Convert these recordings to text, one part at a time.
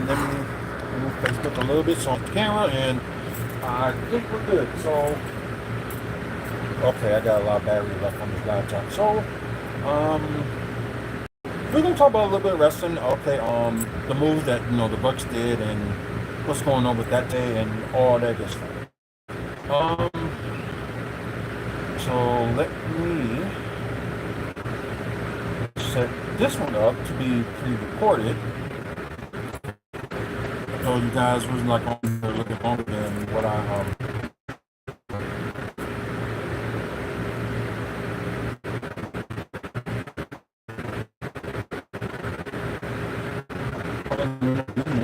let me move Facebook a little bit so on the camera, and I think we're good. So, okay, I got a lot of battery left on this laptop. So, we're gonna talk about a little bit of wrestling. Okay, the moves that the Bucks did and what's going on with that day and all that good stuff. So let me set this one up to be pre-recorded, so you guys was like on there looking longer than what I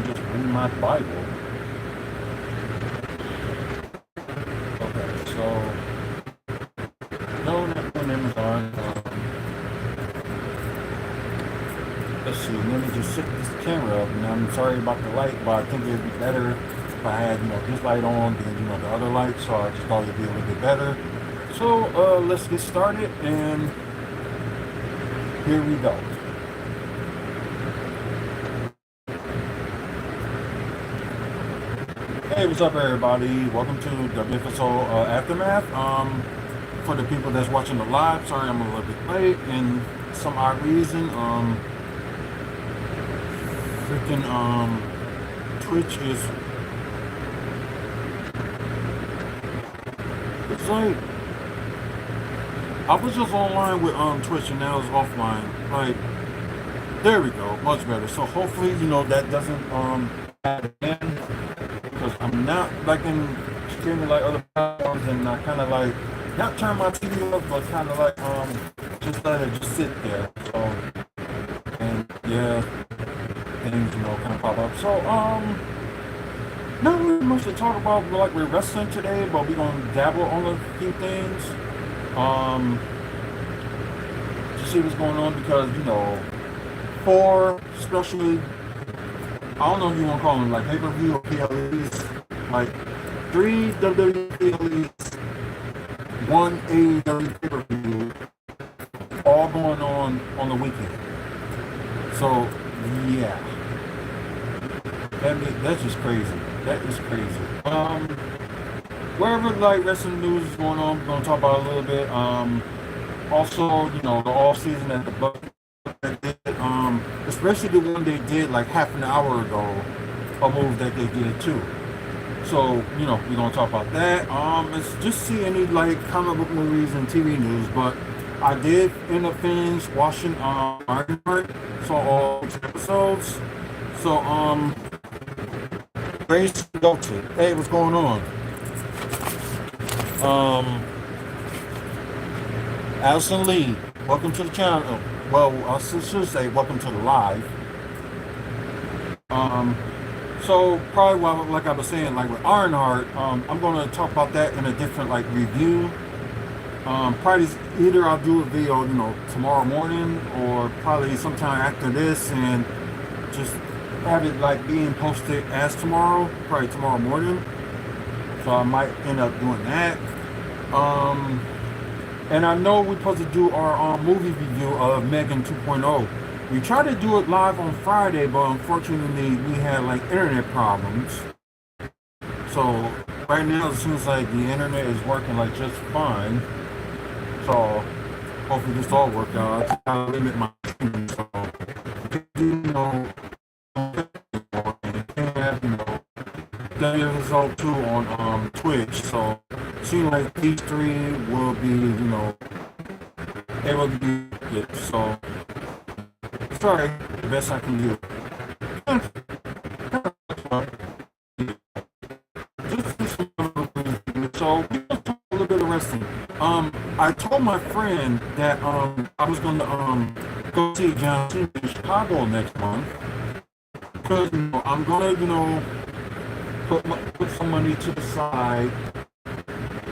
just read my Bible. Okay, so no, not on Amazon. Let's see. Let me just set this camera up. And I'm sorry about the light, but I think it'd be better if I had this light on than the other light. So I just thought it'd be a little bit better. So let's get started, and here we go. Hey, what's up, everybody? Welcome to WFSO Aftermath. For the people that's watching the live, sorry I'm a little bit late, and some odd reason, freaking Twitch is, it's like, I was just online with Twitch and now it's offline. Like, there we go, much better. So hopefully that doesn't happen again, because I'm not like in streaming like other platforms, and I kind of like not turn my TV off, but kind of like just let it just sit there. So, and yeah, things kind of pop up. So not really much to talk about. Like, we're wrestling today, but we're gonna dabble on a few things to see what's going on, because four, especially, I don't know if you want to call them like pay-per-view or PLEs, like 3 WWE PLEs, 1 AEW pay-per-view, all going on the weekend. So yeah, that's just crazy. That is crazy. Wherever like wrestling news is going on, we're gonna talk about a little bit. Also, the off season that the Bucks did, especially the one they did like half an hour ago, a move that they did too. So we're gonna talk about that. Let's just see any like comic book movies and TV news. But I did end up finishing watching Ironheart, saw all 6 episodes. So Grace to go to. Hey, what's going on? Allison Lee, welcome to the channel. Well, I should say welcome to the live. So probably like I was saying, like with Ironheart, I'm gonna talk about that in a different like review. Probably either I'll do a video, tomorrow morning, or probably sometime after this, and just have it like being posted as tomorrow, probably tomorrow morning. So I might end up doing that. And I know we're supposed to do our movie review of Megan 2.0. We tried to do it live on Friday, but unfortunately we had like internet problems. So right now it seems like the internet is working like just fine. So hopefully this all work out. I gotta limit my streaming, so WFSO 2 on Twitch. So it seems like these 3 will be able to be good. So sorry, the best I can do. So we'll talk a little bit of wrestling. I told my friend that I was going to go see John Cena in Chicago next month, because I'm going to put some money to the side.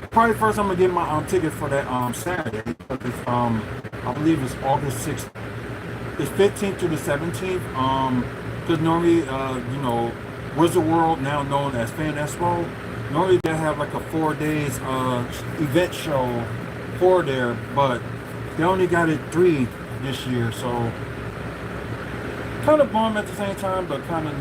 Probably first I'm gonna get my ticket for that Saturday, because it's I believe it's August 6th. It's 15th to the 17th. Because normally Wizard World, now known as Fan Expo, normally they have like a 4 days event show for there, but they only got it 3 this year, so kind of bummed at the same time, but kind of,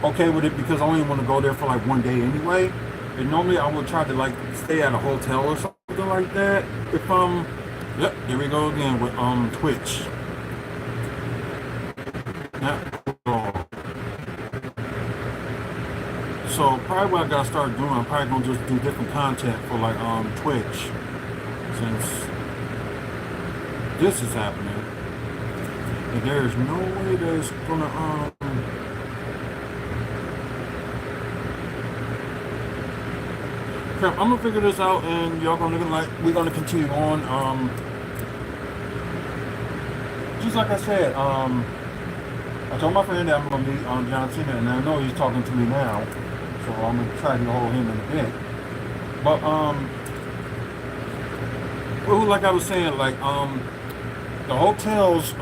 okay with it because I only want to go there for like one day anyway. And normally I would try to like stay at a hotel or something like that. If yep, here we go again with Twitch. So probably what I gotta start doing, I'm probably gonna just do different content for like Twitch, since this is happening. And there's no way that's gonna crap, I'm gonna figure this out and y'all gonna like we're gonna continue on. Just like I said, I told my friend that I'm gonna meet John Cena, and I know he's talking to me now. So I'm gonna try to hold him in a bit. But well, like I was saying, like the hotels,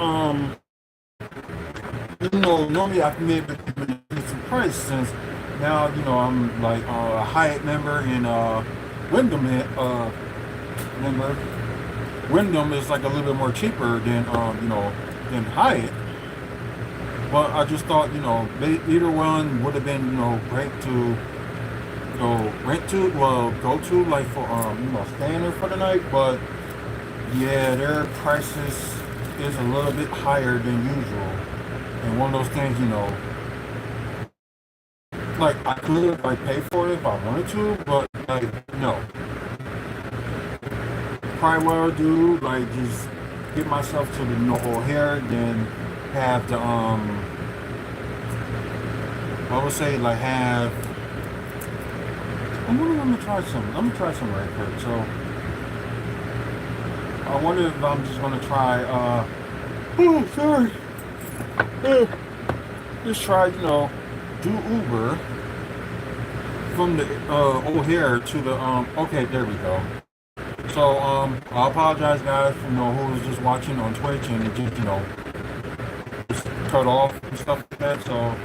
normally I can be able to get some price since now, I'm like a Hyatt member and Wyndham member. Wyndham is like a little bit more cheaper than than Hyatt. But I just thought, either one would have been, great to go to, like for, staying there for the night. But yeah, their prices is a little bit higher than usual. And one of those things, like I could like pay for it if I wanted to, but like no. Probably what I'll do, like just get myself to the O'Hare, then have the I would say like have I'm gonna try some. I'm gonna try some right quick. So I wonder if I'm just gonna try oh sorry. Just try, do Uber from the O'Hare to the okay, there we go. So I apologize guys for who was just watching on Twitch and it just just cut off and stuff like that. So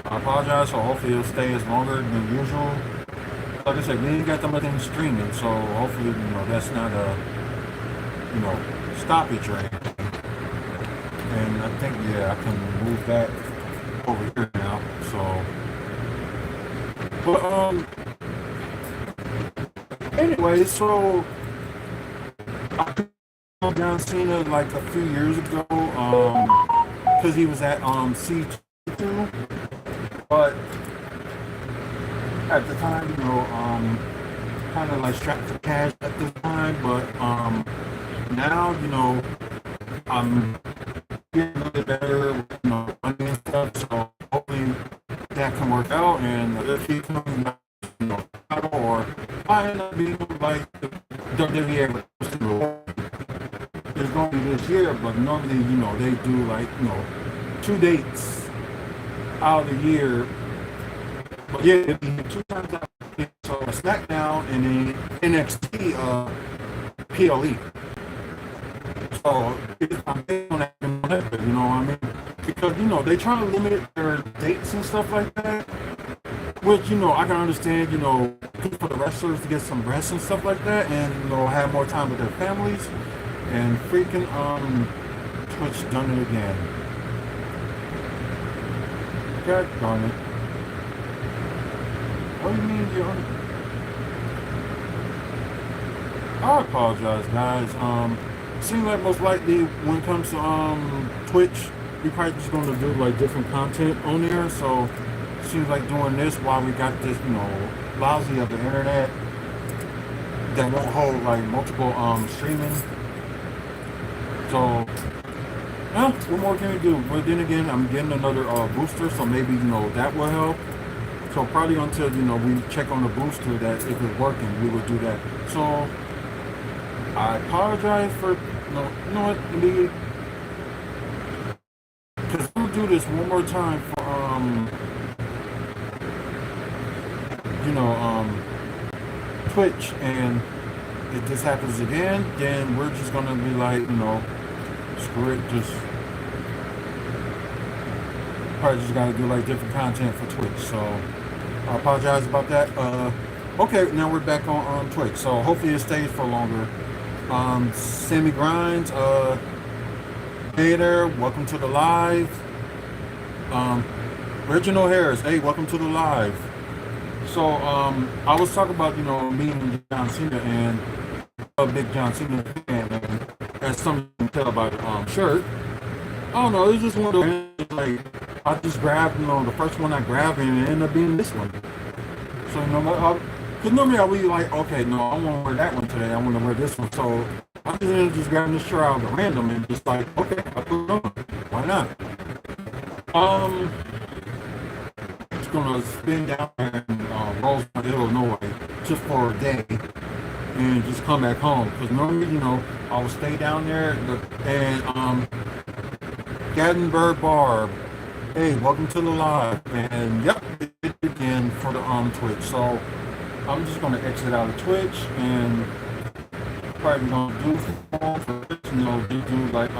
I apologize. So hopefully it'll stay as longer than usual. Like I said, we ain't got them things streaming, so hopefully that's not a stoppage or anything. And I think I can move that over here now. So, but anyway, so I met John Cena like a few years ago, because he was at C2, but at the time, kind of like strapped for cash at the time, but now, I'm getting a little bit better with, money and stuff, so hopefully that can work out, and if he comes back, or I end up being like the WWE it's going to be this year, but normally, they do like, 2 dates out of the year. But yeah, it'd be 2 times out of the year. So SmackDown and then NXT PLE. So I'm based on that, you know what I mean? Because, they try to limit their dates and stuff like that. Which, I can understand, for the wrestlers to get some rest and stuff like that and, have more time with their families. And freaking, Twitch done it again. God darn it. What do you mean, I apologize, guys. Seems like most likely when it comes to, Twitch, we're probably just going to do, like, different content on there. So, seems like doing this while we got this, lousy of the internet that won't hold, like, multiple, streaming. So, what more can we do? But then again, I'm getting another booster, so maybe, that will help. So probably until, we check on the booster that if it's working, we will do that. So, I apologize for, because we'll do this one more time for, Twitch, and if this happens again, then we're just gonna be like, screw it, just probably just gotta do like different content for Twitch. So I apologize about that. Okay, now we're back on Twitch. So hopefully it stays for longer. Sammy Grinds, hey there, welcome to the live. Reginald Harris, hey, welcome to the live. So, I was talking about, meeting John Cena, and a big John Cena fan, and as some you can tell by the shirt, I don't know, it's just one of those, like, I just grabbed, the first one I grabbed, and it ended up being this one. So, because normally I'll be like, okay, no, I want to wear that one today, I want to wear this one, so I just ended up just grabbing this shirt out of random, and just like, okay, I put it on, why not? Um, just gonna spin down in Roseland, Illinois, just for a day, and just come back home. Because normally, I will stay down there, and Gatlinburg Barb, hey, welcome to the live, and yep, it again for the Twitch. So I'm just gonna exit out of Twitch, and probably gonna do for Twitch, do like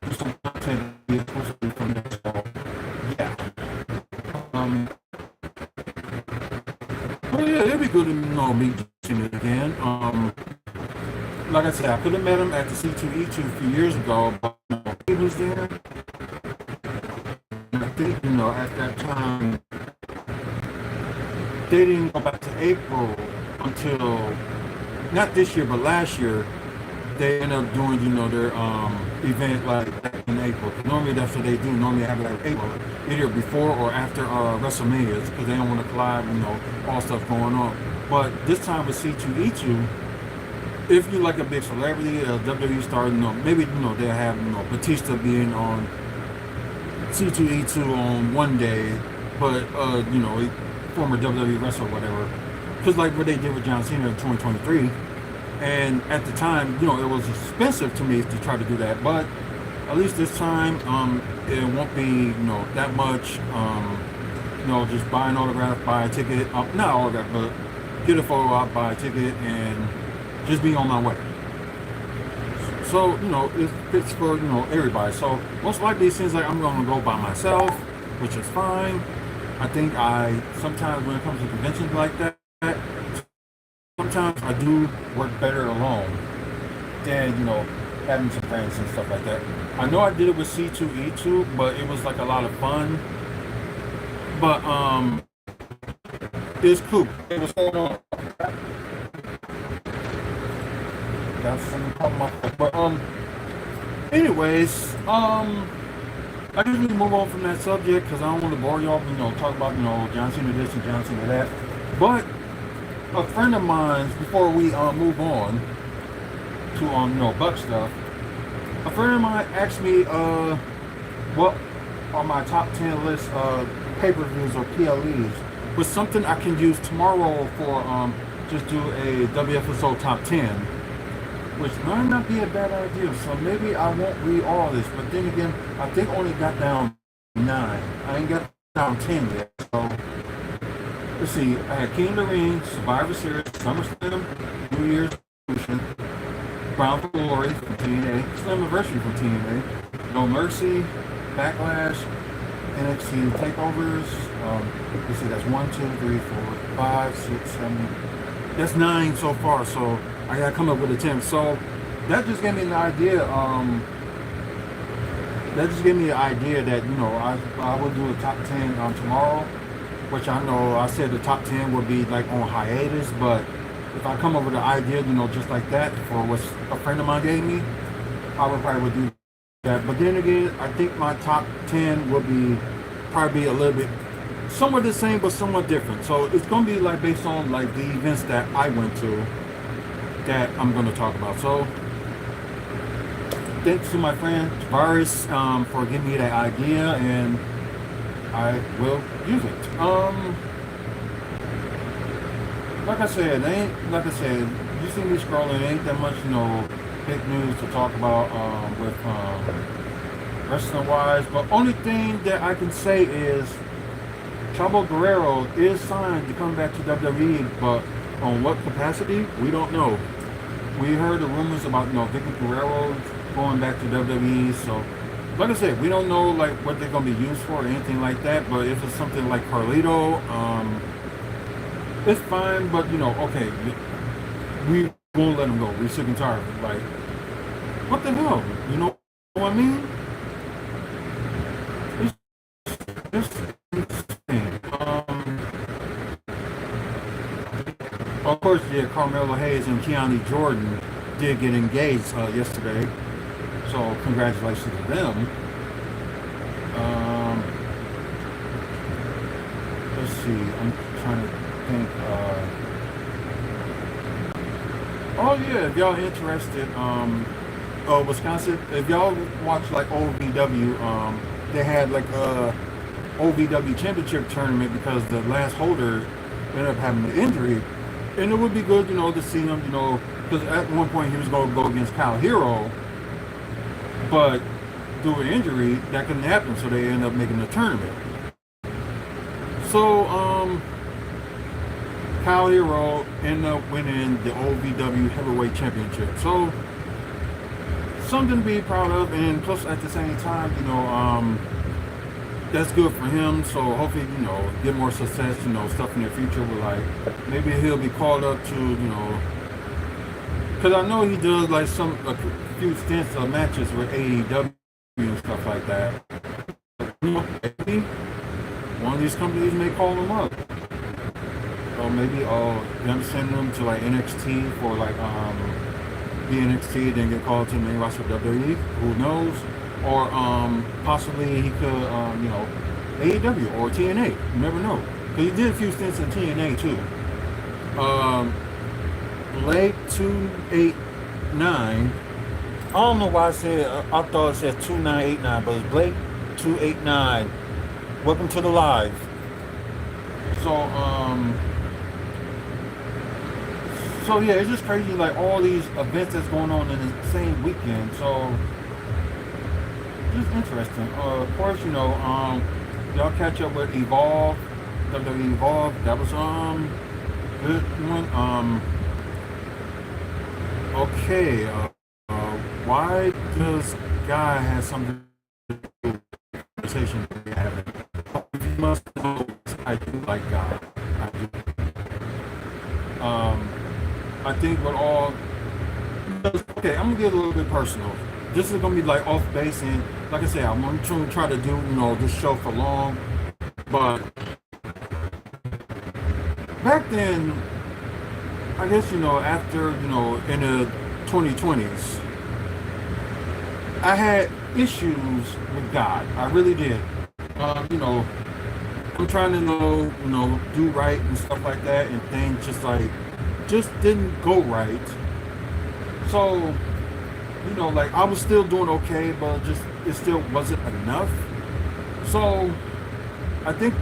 do some content exclusively from there. So yeah. But yeah, it'd be good to meet Jimmy again. Like I said, I could have met him at the C2E2 a few years ago, but he was there. And I think, at that time, they didn't go back to April until, not this year, but last year, they ended up doing, their event like back in April. Normally that's what they do. Normally have it like April, either before or after WrestleMania, because they don't want to collide, all stuff going on. But this time with C2E2, if you're like a big celebrity, a WWE star, maybe they'll have Batista being on C2E2 on one day, but former WWE wrestler or whatever, because like what they did with John Cena in 2023. And at the time, it was expensive to me to try to do that, but at least this time, it won't be, that much, just buy an autograph, buy a ticket, not autograph, but get a photo out, buy a ticket, and just be on my way. So, it fits for, everybody. So most likely it seems like I'm going to go by myself, which is fine. I think sometimes when it comes to conventions like that, sometimes I do work better alone than, having some friends and stuff like that. I know I did it with C2E2, but it was like a lot of fun. But it's cool. It was going on. Got something come up. But anyways, I just need to move on from that subject because I don't want to bore y'all, talk about, John Cena this and John Cena that. But a friend of mine, before we move on to Buck stuff, a friend of mine asked me what are my top 10 list of pay-per-views or PLEs, was something I can use tomorrow for just do a WFSO top 10, which might not be a bad idea. So maybe I won't read all this, but then again, I think I only got down 9. I ain't got down 10 yet. So let's see, I had King of the Ring, Survivor Series, SummerSlam, New Year's Revolution, Bound for Glory from TNA, Slammiversary from TNA, No Mercy, Backlash, NXT Takeovers. Let's see, that's 1, 2, 3, 4, 5, 6, 7. That's 9 so far. So I gotta come up with a 10. So that just gave me an idea. That just gave me the idea that I will do a top 10 tomorrow. Which I know I said the top 10 would be like on hiatus, but if I come up with an idea, just like that for what a friend of mine gave me, I would probably do that. But then again, I think my top 10 would probably be a little bit somewhat the same, but somewhat different. So it's going to be like based on like the events that I went to that I'm going to talk about. So thanks to my friend Tavares for giving me that idea, and I will use it. Like I said, you see me scrolling, ain't that much, big news to talk about with wrestling wise. But only thing that I can say is Chavo Guerrero is signed to come back to WWE, but on what capacity, we don't know. We heard the rumors about Vicky Guerrero going back to WWE, so like I said, we don't know like what they're gonna be used for or anything like that. But if it's something like Carlito, it's fine. But okay, we won't let him go. We're sick and tired of it. Like, what the hell? You know what I mean? It's insane. Of course, yeah, Carmelo Hayes and Keanu Jordan did get engaged yesterday, so congratulations to them. Um, let's see, I'm trying to think. Oh yeah, if y'all interested, Wisconsin, if y'all watch like OVW, they had like a OVW championship tournament because the last holder ended up having an injury. And it would be good, to see him, because at one point he was going to go against Kyle Hero, but due to an injury, that couldn't happen, so they ended up making the tournament. So, Kyle Hero ended up winning the OVW Heavyweight Championship. So, something to be proud of, and plus at the same time, that's good for him. So hopefully, get more success, stuff in the future with like, maybe he'll be called up to, because I know he does like a few stints of matches with AEW and stuff like that. Maybe one of these companies may call him up. Or maybe them send him to like NXT for like the NXT, then get called to the main roster of WWE. Who knows? Or possibly he could, AEW or TNA. You never know. Because he did a few stints in TNA too. Blake 289. I don't know why I thought it said 2989, but it's Blake 289. Welcome to the live. So yeah, it's just crazy, like all these events that's going on in the same weekend. So just interesting. Of course, y'all catch up with Evolve, WWE Evolve. That was good one. Okay. Why does Guy have something to do with the conversation we're having? You must know I do like Guy. I do. I think with all. Okay, I'm gonna get a little bit personal. This is gonna be like off base, and like I said, I'm going to try to do this show for long. But back then, I guess after in the 2020s, I had issues with God. I really did. I'm trying to do right and stuff like that, and things just didn't go right. So. Like I was still doing okay, but it still wasn't enough. So I think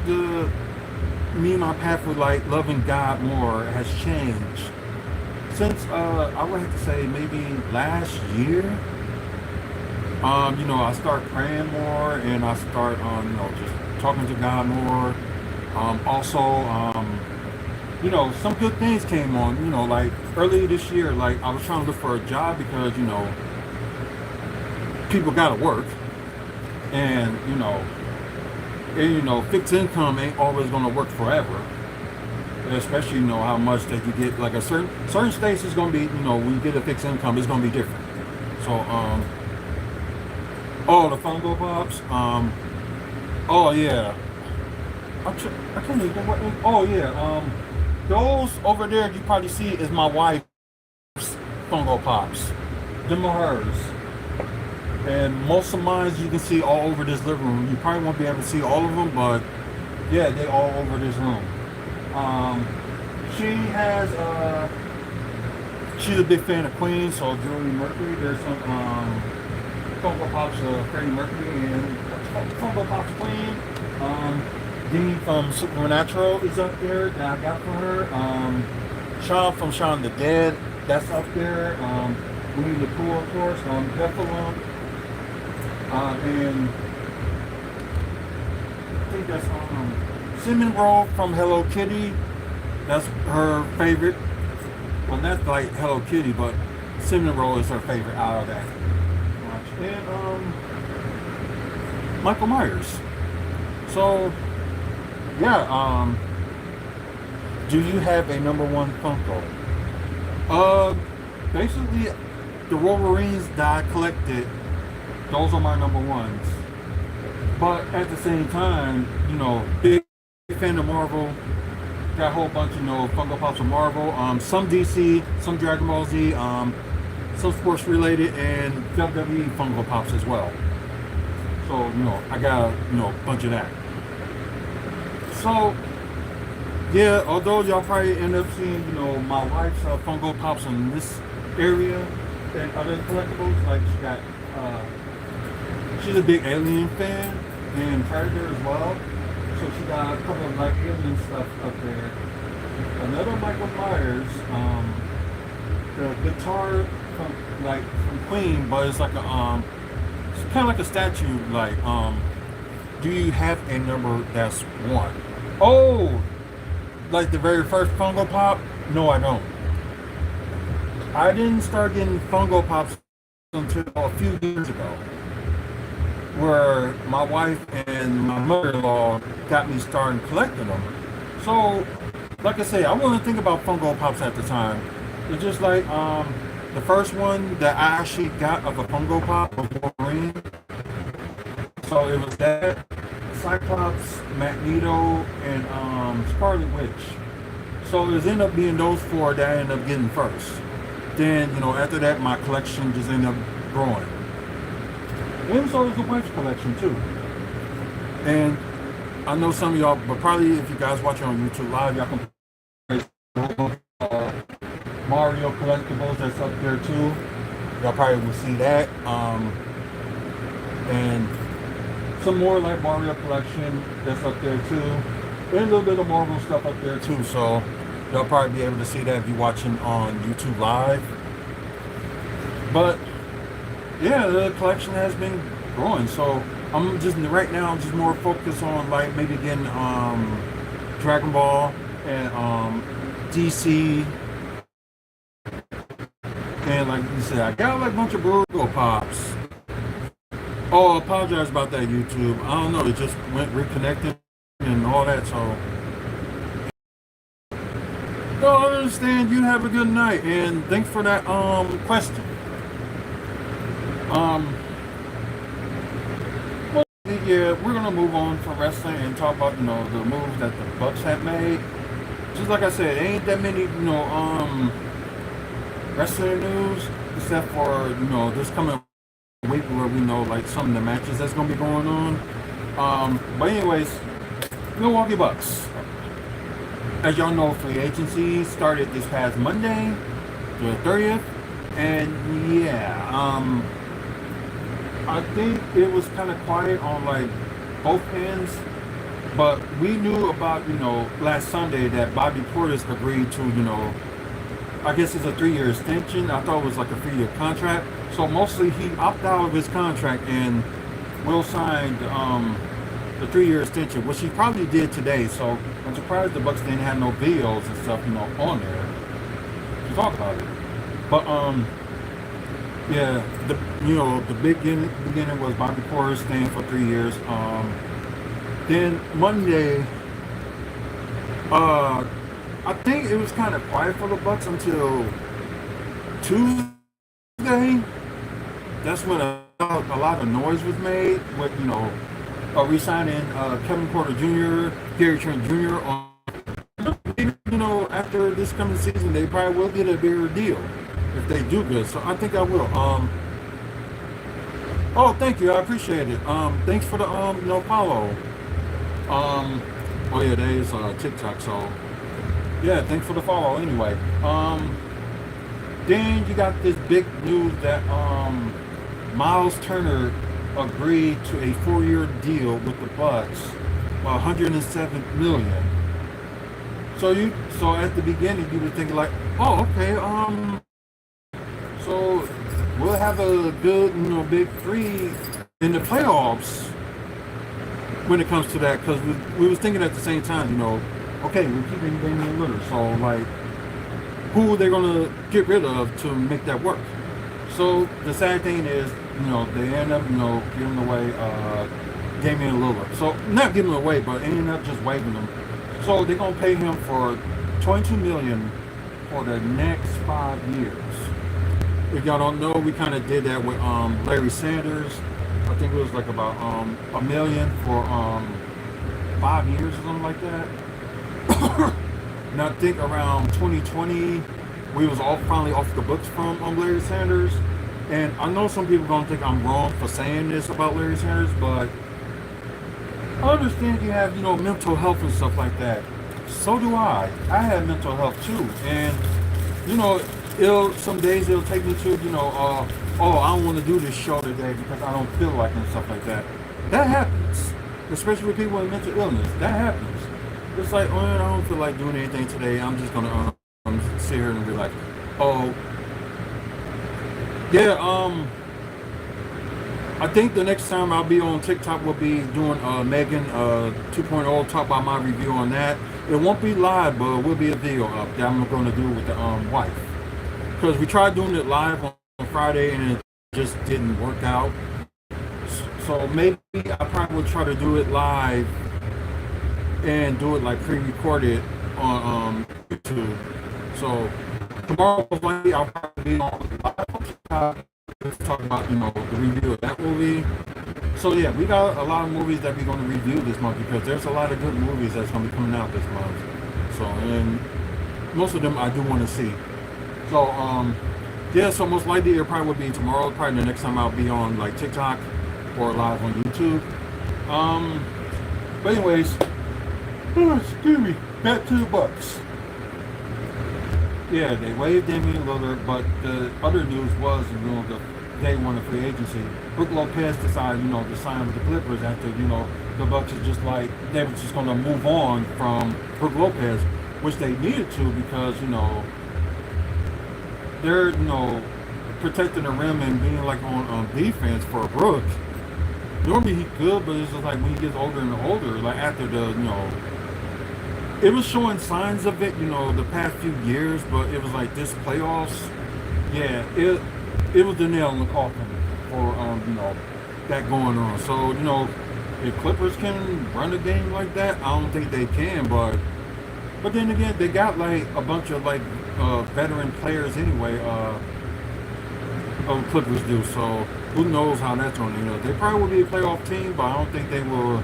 me and my path with like loving God more has changed since I would have to say maybe last year. I start praying more, and I start just talking to God more. Also, some good things came on. Like earlier this year, like I was trying to look for a job because people gotta work, and fixed income ain't always gonna work forever, especially how much that you get. Like a certain states is gonna be, when you get a fixed income, it's gonna be different. So the Fungo Pops, oh yeah, I can't even what. Oh yeah, those over there you probably see is my wife's Fungo Pops. Them are hers. And most of mine you can see all over this living room. You probably won't be able to see all of them, but yeah, they all over this room. She has she's a big fan of Queen, so Julie Mercury. There's some Funko Pops of Freddie Mercury and Funko Pops Queen. Dean from Supernatural is up there that I got for her. Sean from Shaun the Dead, that's up there. Winnie the Pooh, of course. Buffalo. And I think that's Cinnamon Roll from Hello Kitty. That's her favorite. Well, that's like Hello Kitty, but Cinnamon Roll is her favorite out of that. And Michael Myers. So yeah, do you have a number one Funko? Basically the Wolverines that I collected, those are my number ones. But at the same time, big fan of Marvel. Got a whole bunch, Funko Pops of Marvel. Some DC, some Dragon Ball Z, some sports related, and WWE Funko Pops as well. So, I got, a bunch of that. So, yeah, although y'all probably end up seeing, my wife's Funko Pops in this area and other collectibles, like she's a big Alien fan and Predator as well. So she got a couple of like Alien stuff up there. Another Michael Myers, the guitar from Queen, but it's like it's kind of like a statue. Like, do you have a number that's 1? Oh, like the very first Funko Pop? No, I don't. I didn't start getting Funko Pops until a few years ago, where my wife and my mother-in-law got me started collecting them. So, like I say, I wasn't thinking about Funko Pops at the time. It's just like the first one that I actually got of a Funko Pop was Wolverine. So it was that, Cyclops, Magneto, and Scarlet Witch. So it ended up being those 4 that I ended up getting first. Then, after that, my collection just ended up growing. And so is the wife's collection too. And I know some of y'all, but probably if you guys watch it on YouTube Live, y'all can Mario collectibles that's up there too. Y'all probably will see that. And some more like Mario collection that's up there too. And a little bit of Marvel stuff up there too. So y'all probably be able to see that if you're watching on YouTube Live. But yeah, the collection has been growing. So I'm just more focused on like maybe getting Dragon Ball and DC. And like you said, I got like a bunch of Burgo Pops. Oh, I apologize about that, YouTube. I don't know, it just went reconnected and all that, so. No, I understand. You have a good night, and thanks for that question. Well, yeah, we're gonna move on from wrestling and talk about the moves that the Bucks have made. Just like I said, ain't that many wrestling news except for this coming week where we know like some of the matches that's gonna be going on. But anyways, Milwaukee Bucks. As y'all know, free agency started this past Monday, the 30th, and yeah, I think it was kind of quiet on like both ends, but we knew about last Sunday that Bobby Portis agreed to I guess it's a 3-year extension. I thought it was like a 3-year contract. So mostly he opted out of his contract and will sign the 3-year extension, which he probably did today. So I'm surprised the Bucks didn't have no videos and stuff, on there to talk about it. But yeah, the beginning was Bobby Portis staying for 3 years. Then Monday, I think it was kind of quiet for the Bucks until Tuesday. That's when a lot of noise was made with re-signing Kevin Porter Jr., Gary Trent Jr. After this coming season, they probably will get a bigger deal if they do good. So I think I will. Oh, thank you. I appreciate it. Thanks for the follow. Oh yeah, that is TikTok. So yeah, thanks for the follow. Anyway, then you got this big news that Miles Turner agreed to a 4-year deal with the Bucks, $107 million. So at the beginning you were thinking like, oh, okay, so we'll have a good, big 3 in the playoffs when it comes to that, because we was thinking at the same time, okay, we're keeping Damian Lillard, so like, who are they gonna get rid of to make that work? So the sad thing is, they end up, giving away Damian Lillard. So not giving him away, but ending up just waiving him. So they're gonna pay him for $22 million for the next 5 years. If y'all don't know, we kind of did that with Larry Sanders. I think it was like about a million for 5 years or something like that. And I think around 2020, we was all finally off the books from Larry Sanders. And I know some people gonna think I'm wrong for saying this about Larry Sanders, but I understand you have, mental health and stuff like that. So do I. I have mental health too, and you know, some days it'll take me to, oh, I don't want to do this show today because I don't feel like it and stuff like that. That happens, especially with people with mental illness. That happens. It's like, oh, I don't feel like doing anything today. I'm just gonna sit here and be like, oh, yeah. I think the next time I'll be on TikTok, we'll be doing Megan 2.0, talk about my review on that. It won't be live, but it will be a video up that I'm going to do with the wife. Because we tried doing it live on Friday and it just didn't work out. So maybe I probably will try to do it live and do it like pre-recorded on YouTube. So tomorrow, I'll probably be on live on TikTok. Let's talk about, the review of that movie. So yeah, we got a lot of movies that we're going to review this month because there's a lot of good movies that's going to be coming out this month. So, and most of them I do want to see. So, yeah, so most likely it probably will be tomorrow, probably the next time I'll be on like TikTok or live on YouTube. But anyways, excuse me, back to the Bucks. Yeah, they waived Damian Lillard, but the other news was, they won a free agency. Brook Lopez decided, to sign with the Clippers after, the Bucks is just like, they were just going to move on from Brook Lopez, which they needed to because, they're, protecting the rim and being like on defense for Brook. Normally he's good, but it's just like when he gets older and older, like after the, it was showing signs of it, the past few years, but it was like this playoffs, yeah, it was the nail in the coffin for, that going on. So, if Clippers can run a game like that, I don't think they can, but then again, they got like a bunch of like veteran players anyway, Clippers do, so who knows how that's going to, they probably will be a playoff team, but I don't think they will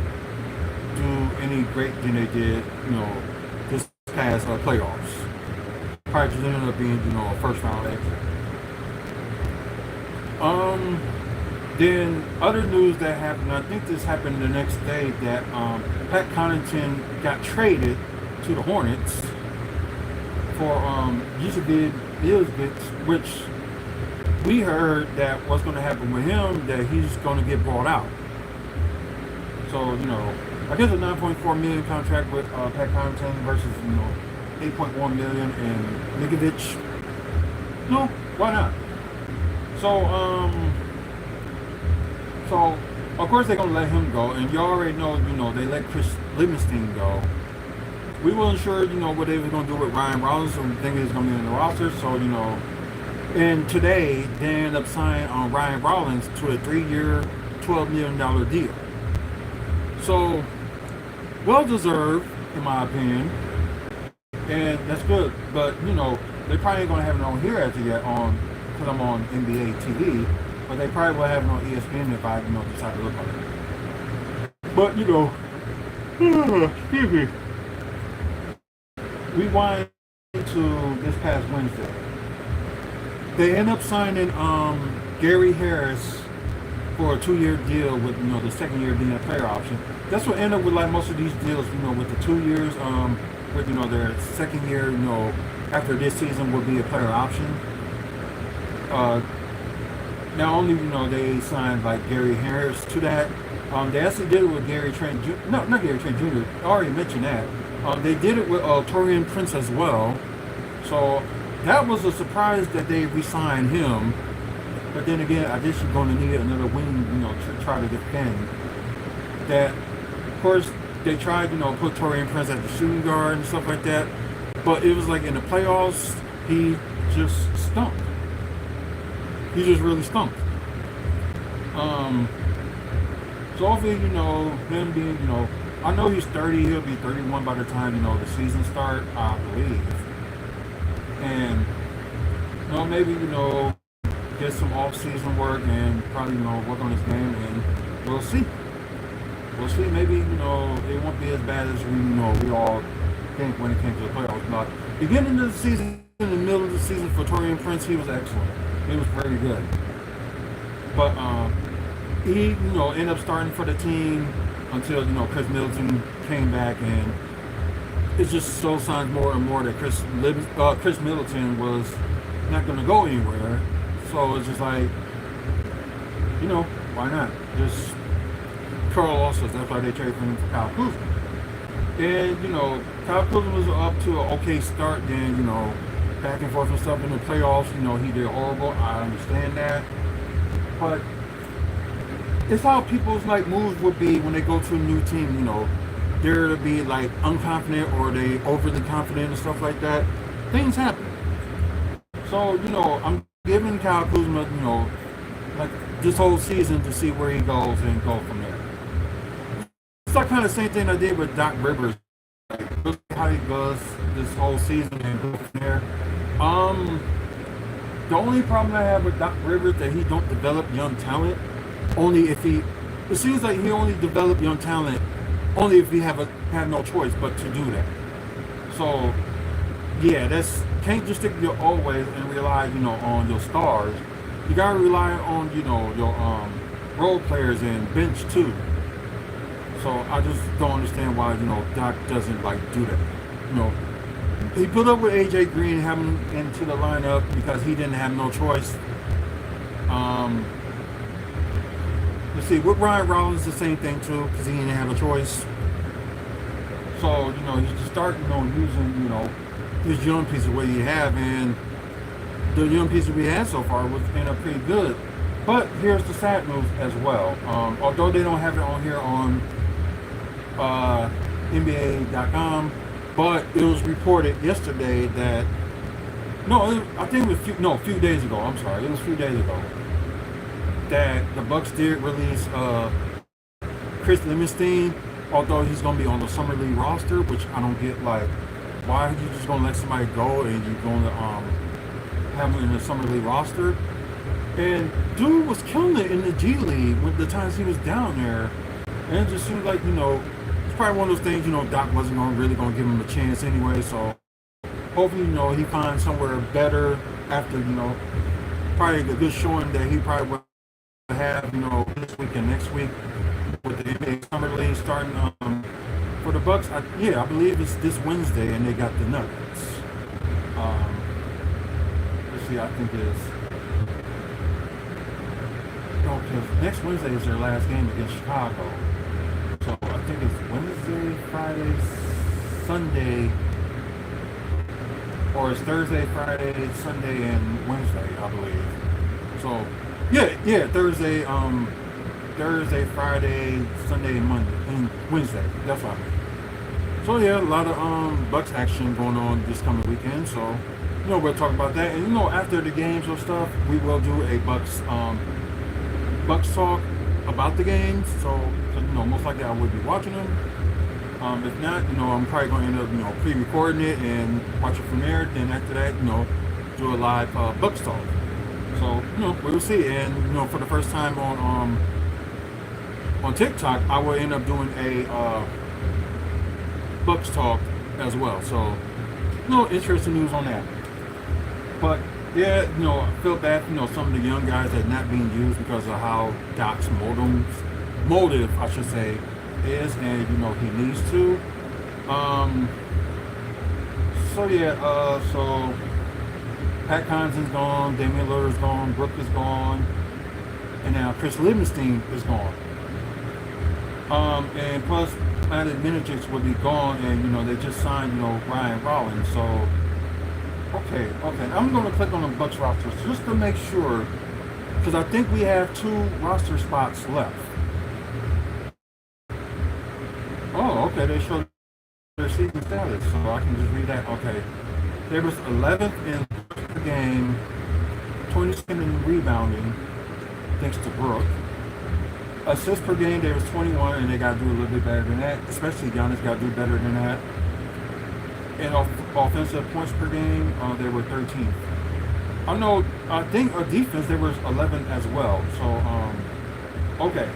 do any great than they did, this past playoffs. Probably just ended up being, a first round exit. Then other news that happened, I think this happened the next day, that Pat Connaughton got traded to the Hornets for Yusuf Ilgic, which we heard that what's going to happen with him, that he's going to get bought out. So, I guess a $9.4 million contract with Pat Connaughton versus, $8.1 million and Nikovic. No, why not? So of course they're gonna let him go, and you already know, they let Chris Livingston go. We weren't sure, what they were gonna do with Ryan Rollins, so we think he was gonna be in the roster. So, and today they ended up signing on Ryan Rollins to a 3-year, $12 million deal. So, well deserved, in my opinion, and that's good. But they probably ain't gonna have it on here as yet because I'm on NBA TV, but they probably will have it on ESPN if I decide to look on it. But excuse me. We wind to this past Wednesday. They end up signing Gary Harris for a 2-year deal with the second year being a player option. That's what ended up with like most of these deals, with the 2 years, with their second year, after this season will be a player option. Not only they signed like Gary Harris to that, they actually did it with Gary Trent Jr. No, not Gary Trent Jr. I already mentioned that. They did it with Taurean Prince as well. So that was a surprise that they re-signed him. But then again, I guess you're going to need another wing, to try to defend. That, of course, they tried, put Taurean Prince as the shooting guard and stuff like that. But it was like in the playoffs, he just stunk. He just really stunk. So hopefully, him being, I know he's 30, he'll be 31 by the time, the season start, I believe. And, maybe, get some off-season work and probably, work on this game, and we'll see. We'll see. Maybe, it won't be as bad as we all think when it came to the playoffs. But beginning of the season, in the middle of the season for Torian Prince, he was excellent. He was very good. But he, ended up starting for the team until, Chris Middleton came back, and it just shows signs more and more that Chris Middleton was not going to go anywhere. So it's just like, why not? Just Carl also, that's why they traded for him for Kyle Kuzma. And, Kyle Kuzma was up to an okay start, then, back and forth and stuff in the playoffs, he did horrible. I understand that. But it's how people's moves would be when they go to a new team, they're to be unconfident or they overly confident and stuff like that. Things happen. So, I'm giving Kyle Kuzma, this whole season to see where he goes and go from there. It's kind of the same thing I did with Doc Rivers. Look how he does this whole season and go from there. The only problem I have with Doc Rivers is that he don't develop young talent. It seems like he only develop young talent only if he have no choice but to do that. So, yeah, can't just stick to your old ways and rely, on your stars. You gotta rely on, your role players and bench too. So I just don't understand why, Doc doesn't do that. He put up with AJ Green, having him into the lineup because he didn't have no choice. Let's see, with Ryan Rollins, the same thing too, because he didn't have a choice. So, he's just starting on using, his young pieces what he have, and the young pieces we had so far was ended up pretty good. But here's the sad news as well. Although they don't have it on here on NBA.com, but it was reported yesterday that a few days ago. I'm sorry, it was a few days ago that the Bucks did release Chris Livingston, although he's going to be on the Summer League roster, which I don't get. Why are you just going to let somebody go and you're going to have him in the Summer League roster? And dude was killing it in the G League with the times he was down there, and it just seems like it's probably one of those things. Doc wasn't really going to give him a chance anyway. So hopefully, he finds somewhere better after probably a good showing that he probably will have this week and next week with the NBA Summer League starting for the Bucks. I believe it's this Wednesday, and they got the Nuggets. Let's see, I think it is. Because next Wednesday is their last game against Chicago. So I think it's Wednesday, Friday, Sunday, or it's Thursday, Friday, Sunday, and Wednesday, I believe. So yeah, Thursday, Friday, Sunday, and Monday, and Wednesday. That's what I mean. So yeah, a lot of Bucks action going on this coming weekend. So we'll talk about that, and after the games or stuff, we will do a Bucks talk about the games. So most likely I would be watching them. If not, I'm probably going to end up pre-recording it and watch it from there. Then after that, do a live Bucks talk. So we'll see. And for the first time on TikTok, I will end up doing a Bucks talk as well. So interesting news on that. But yeah, I feel bad for some of the young guys that are not being used because of how Doc's motive, I should say, is, and he needs to. So Pat Connaughton's gone, Damian Lillard's gone, Brook is gone, and now Chris Livingston is gone. And plus Matt Minicic will be gone, and they just signed Ryan Rollins. So okay, I'm going to click on the Bucks roster just to make sure, because I think we have 2 roster spots left. Oh, okay, they showed their season status, so I can just read that. Okay, there was 11th in per game, 22nd in rebounding, thanks to Brook. Assists per game, there was 21, and they got to do a little bit better than that, especially Giannis got to do better than that. And offensive points per game, they were 13th. I know. I think our defense there was 11 as well. So okay.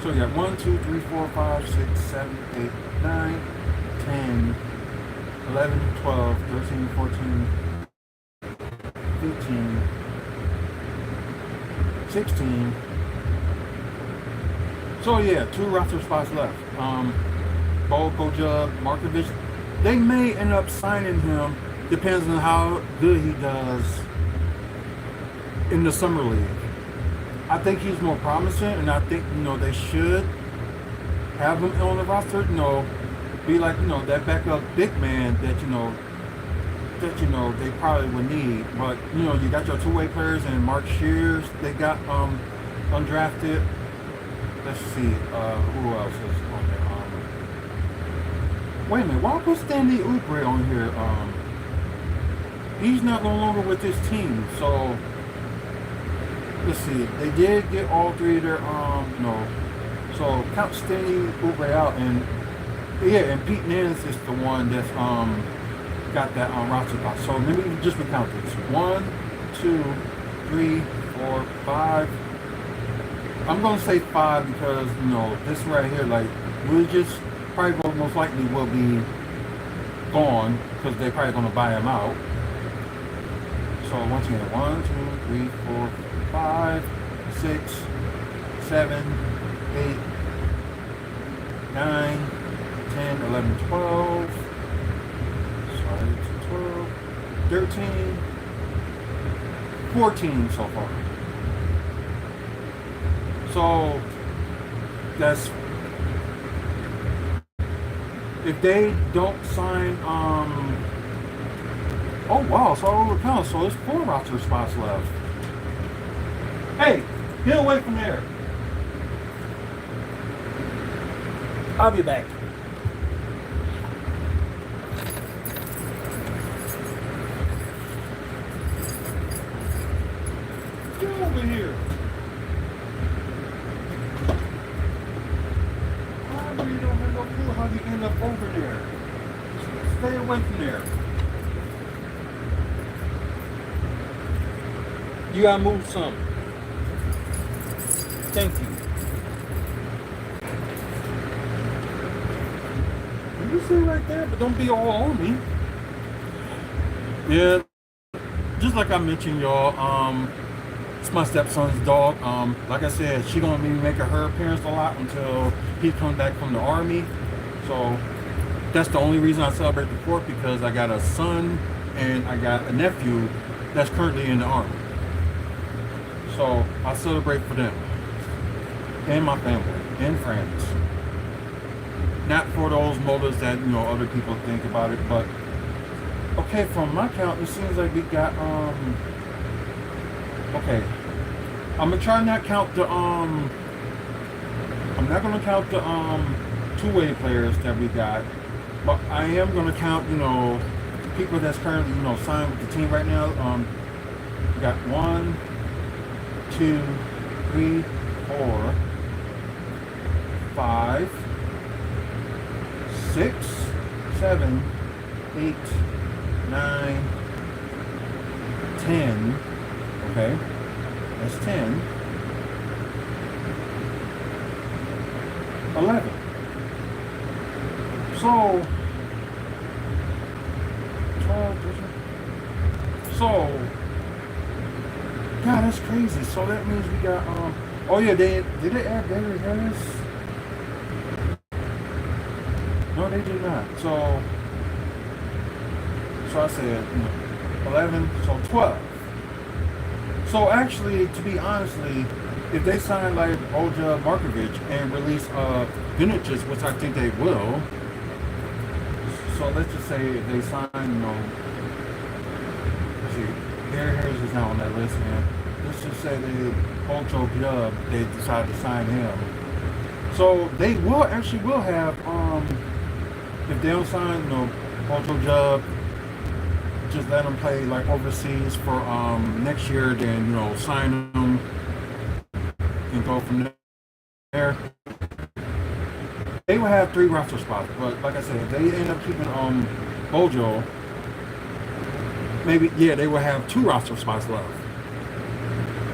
So you got 1, 2, 3, 4, 5, 6, 7, 8, 9, 10, 11, 12, 13, 14, 15, 16. So yeah, 2 roster spots left. Boja, Markovich. They may end up signing him. Depends on how good he does in the summer league. I think he's more promising, and I think they should have him on the roster. Be like that backup big man that they probably would need. But you got your two-way players and Mark Shears. They got undrafted. Let's see who else is on there. Wait a minute, why put Stanley Oubre on here? He's not no longer with this team, so let's see. They did get all three of their so count Stanley Oubre out, and yeah, and Pete Nance is the one that's got that roster spot. So maybe just recount this: 1, 2, 3, 4, 5. I'm gonna say 5 because this right here, like, we just probably most likely will be gone because they're probably gonna buy him out. So once again, 1, 2, 3, 4, 5, 6, 7, 8, 9, 10, 11, 12. Sorry, 12, 13, 14 so far. So that's if they don't sign. Oh wow! So I overcome. So there's 4 roster spots left. Hey, get away from there! I'll be back. Get over here! How do you don't have no clue how you end up over there? Stay away from there. You gotta move some. Thank you. You sit right there, but don't be all on me. Yeah, just like I mentioned, y'all. It's my stepson's dog. Like I said, she gonna be making her appearance a lot until he comes back from the army. So that's the only reason I celebrate the 4th, because I got a son and I got a nephew that's currently in the army. So I celebrate for them and my family and friends. Not for those motives that other people think about it, but okay, from my count, it seems like we got okay. I'm gonna try not count the I'm not gonna count the two-way players that we got, but I am gonna count people that's currently signed with the team right now. We got 1, 2, 3, 4, 5, 6, 7, 8, 9, 10. Okay, that's 10. 11. So 12. So God, that's crazy. So that means we got oh yeah, did they add Barry Harris? No, they did not. So I said 11, so 12. So actually, to be honestly, if they sign like Boja Markovich and release Vinicius, which I think they will, so let's just say if they sign, let's see, Barry Harris is not on that list, man. Let's just say they decide to sign him. So they will have, if they don't sign, Ocho, just let them play like overseas for next year, then sign them and go from there. They will have 3 roster spots, but like I said, if they end up keeping Bojo, maybe, yeah, they will have 2 roster spots left.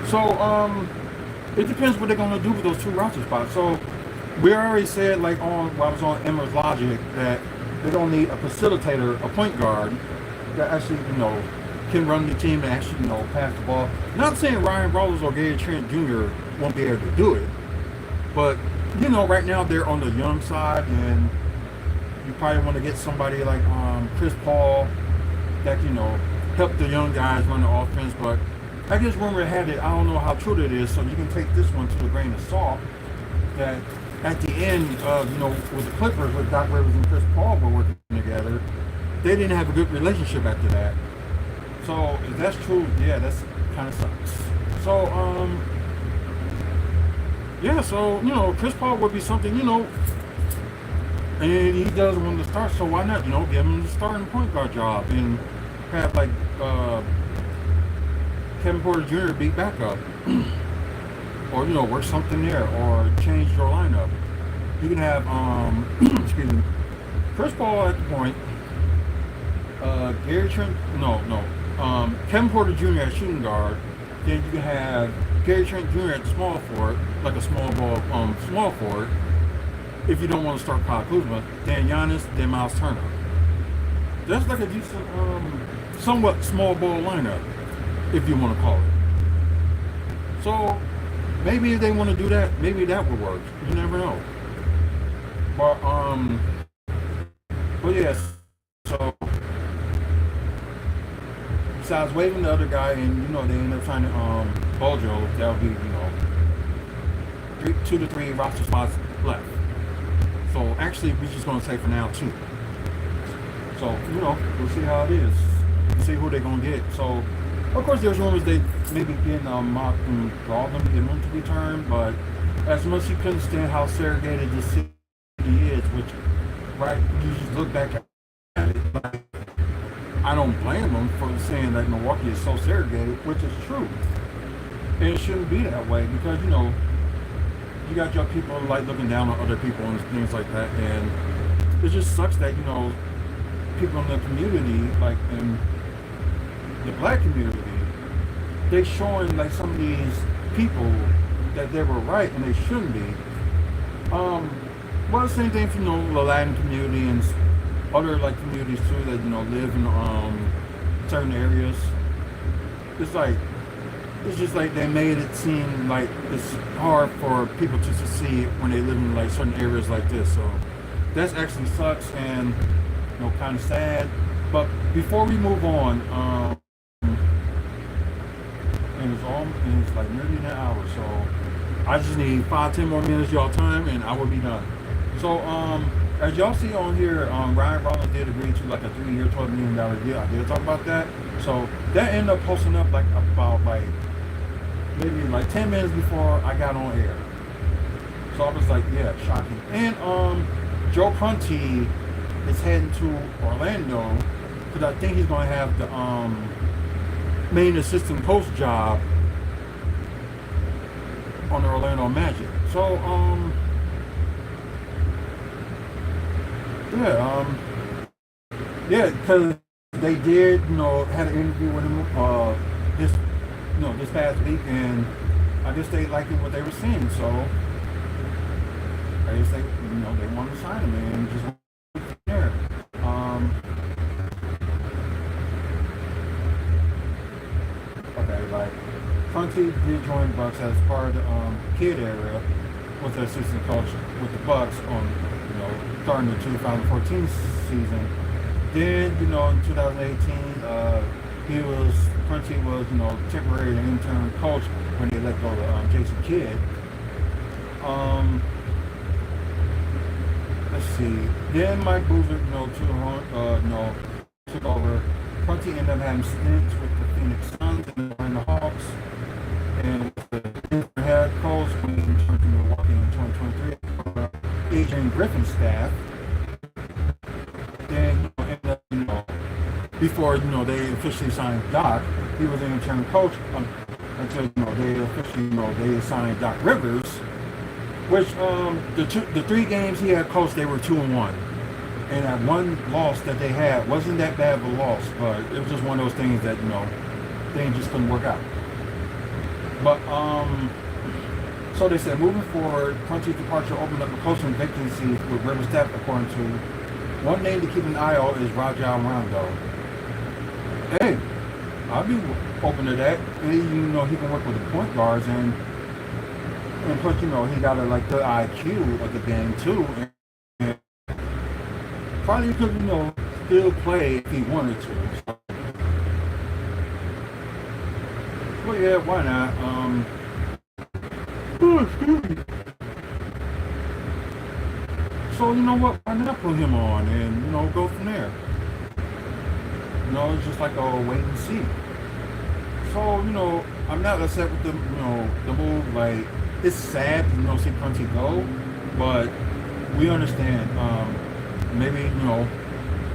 So, it depends what they're going to do with those 2 roster spots. So, we already said, like, when I was on Emmer's Logic, that they're going to need a facilitator, a point guard, that actually, can run the team and actually, pass the ball. Not saying Ryan Rollins or Gary Trent Jr. won't be able to do it, but, right now they're on the young side, and you probably want to get somebody like Chris Paul that, help the young guys run the offense. But I guess rumor had it, I don't know how true that is, so you can take this one to a grain of salt, that at the end of, with the Clippers, with Doc Rivers and Chris Paul were working together, they didn't have a good relationship after that. So if that's true, yeah, that's kind of sucks. So, yeah, so, Chris Paul would be something, and he doesn't want to start, so why not, give him the starting point guard job and have, like, Kevin Porter Jr. be backup. Or, work something there, or change your lineup. You can have, excuse me, Chris Paul at the point, Gary Trent, Kevin Porter Jr. at shooting guard. Then you can have Gary Trent Jr. at the small forward, like a small forward. If you don't want to start Kyle Kuzma, then Giannis, then Miles Turner. That's like a decent, somewhat small ball lineup, if you want to call it. So maybe if they want to do that, maybe that would work. You never know. But yes. So besides waiving the other guy, and they end up trying to Bojo, that'll be 2 to 3 roster spots left. So actually, we're just gonna say for now 2. So we'll see how it is. We'll see who they're gonna get. So of course, there's rumors they maybe getting Mark and Brogdon to get him to return, but as much as you couldn't stand how segregated the city is, which you just look back at it, like, I don't blame them for saying that Milwaukee is so segregated, which is true. And it shouldn't be that way, because you got your people like looking down on other people and things like that, and it just sucks that people in the community, like in the black community, they showing like some of these people that they were right and they shouldn't be. Well, the same thing for the Latin community and other like communities too that live in certain areas. It's just like they made it seem like it's hard for people to succeed when they live in like certain areas like this. So that's actually sucks and kind of sad. But before we move on, and it's like nearly an hour, so I just need 5-10 more minutes of y'all time and I will be done. So as y'all see on here, Ryan Rollins did agree to like a 3-year, $12 million deal. I did talk about that. So that ended up posting up like about like maybe like 10 minutes before I got on air. So I was like, yeah, shocking. And Joe Prunty is heading to Orlando because I think he's going to have the main assistant coach job on the Orlando Magic. So because they did had an interview with him this past week, and I guess they liked what they were seeing, so I guess they wanted to sign him and just went there. Okay, like Prunty did join Bucks as part of the kid era with the assistant coach with the Bucks on starting the 2014 season. Then in 2018 Prunty was temporary intern coach when they let go of Jason Kidd. Let's see. Then Mike Boozer took over. Prunty ended up having stints with the Phoenix Suns and the Hawks, and with the head coach when he returned to Milwaukee in 2023. Adrian Griffin's staff. Then ended up, before they officially signed Doc, he was an intern coach until they officially they signed Doc Rivers, which the 3 games he had coached, they were 2-1. And that one loss that they had wasn't that bad of a loss, but it was just one of those things that, things just couldn't work out. But, so they said, moving forward, Crunchy's departure opened up a coaching vacancy with River staff, according to one name to keep an eye on is Raja Rondo. Hey, I'll be open to that. And, he can work with the point guards, and plus, he got a good IQ of the game too. And probably could, still play if he wanted to. So, well, yeah, why not? Excuse me. So, you know what? Why not put him on and, go from there? It's just like a wait and see. So, I'm not upset with the move. Like, it's sad to, see Crunchy go, but we understand. Maybe,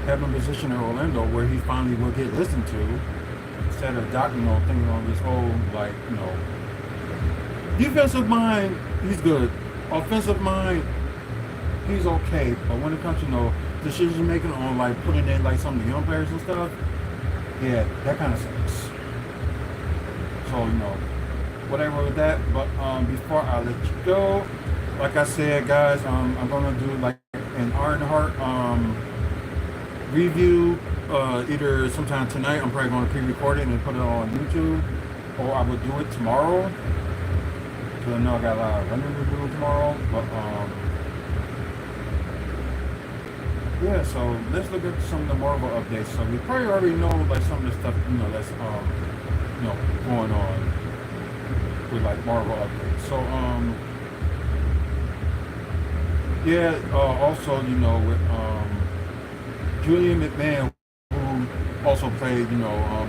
having a position in Orlando where he finally will get listened to instead of Doc, thinking on this whole, defensive mind, he's good. Offensive mind, he's okay. But when it comes to, decision making on, putting in, some of the young players and stuff, yeah, that kind of sucks. So, whatever with that. But before I let you go, like I said, guys, I'm going to do, an Ironheart review either sometime tonight. I'm probably going to pre-record it and put it on YouTube, or I will do it tomorrow. So I know I got a lot of running to do tomorrow, but yeah. So let's look at some of the Marvel updates. So we probably already know some of the stuff that's going on with Marvel updates. So yeah. Also with Julian McMahon, who also played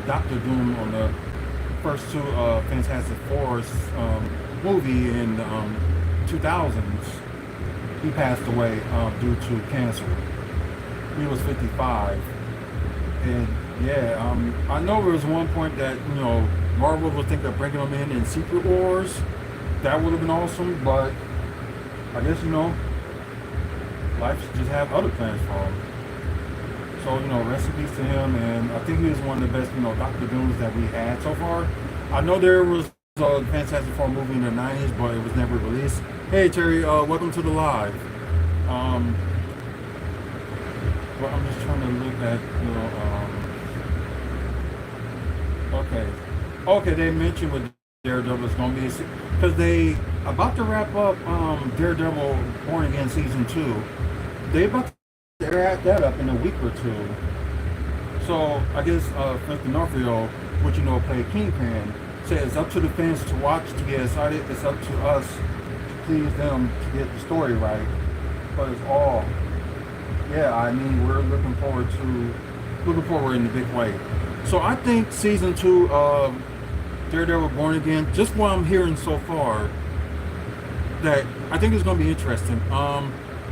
Doctor Doom on the first two Fantastic Four movie in 2000s. He passed away due to cancer. He was 55. And yeah, I know there was one point that Marvel was thinking of bringing him in Secret Wars. That would have been awesome, but I guess life just have other plans for him. So rest in peace to him, and I think he was one of the best Doctor Dooms that we had so far. I know there was a Fantastic Four movie in the 90s, but it was never released. Hey Terry, welcome to the live. But I'm just trying to look at okay, they mentioned with Daredevil is going to be because they about to wrap up Daredevil Born Again season 2. They about to wrap that up in a week or two. So I guess Frank D'Onofrio, which played Kingpin, said it's up to the fans to watch to get excited. It's up to us to please them to get the story right. But it's all, yeah. I mean, we're looking forward in a big way. So I think season 2 of Daredevil Born Again, just what I'm hearing so far, that I think it's going to be interesting.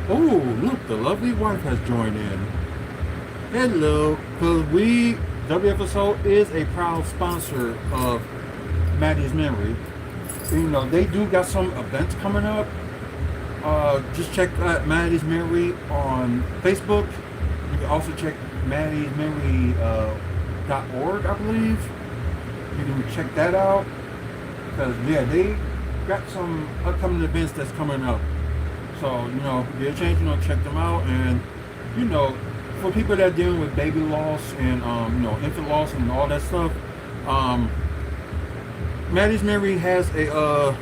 Oh, look, the lovely wife has joined in. Hello, because WFSO is a proud sponsor of Maddie's Memory. They do got some events coming up. Just check out Maddie's Memory on Facebook. You can also check Maddie's Memory .org, I believe. You can check that out. Because, yeah, they got some upcoming events that's coming up. So, get a chance, check them out. And, for people that are dealing with baby loss and, infant loss and all that stuff, Maddie's Memory has a,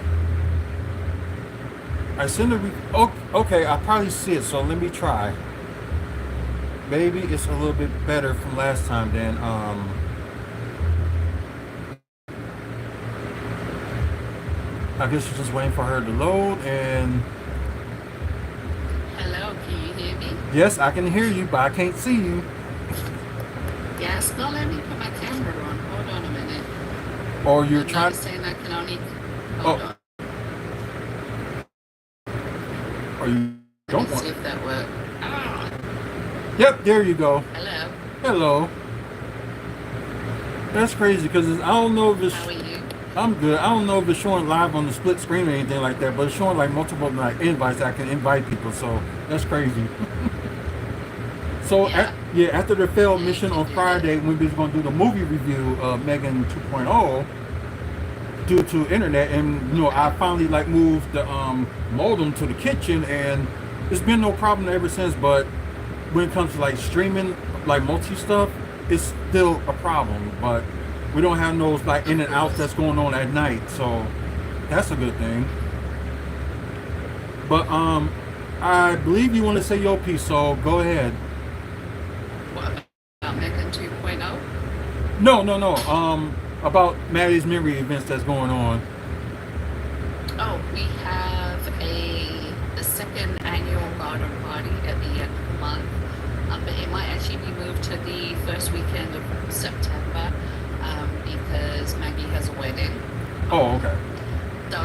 I sent a, okay, I probably see it, so let me try. Maybe it's a little bit better from last time than, I guess you're just waiting for her to load and... Hello, can you hear me? Yes, I can hear you, but I can't see you. Yes, no, let me put my camera on. Hold on a minute. Or you're trying... saying I can only... Hold on. Or you don't Let's want... see if that works. Ah, Yep, there you go. hello. Hello. That's crazy, because I don't know if it's... How are you? I'm good. I don't know if it's showing live on the split screen or anything like that, but it's showing multiple invites. I can invite people, so that's crazy. So Yeah. after the failed mission on Friday, when we was gonna do the movie review of Megan 2.0 due to internet, and I finally like moved the modem to the kitchen, and it's been no problem ever since. But when it comes to like streaming, like multi stuff, it's still a problem. But we don't have those like in and outs that's going on at night, so that's a good thing. But I believe you want to say your piece, so go ahead. What about Megan 2.0? No. About Maddie's memory events that's going on. Oh, we have the second annual garden party at the end of the month. But it might actually be moved to the first weekend of September because Maggie has a wedding. Oh, okay. So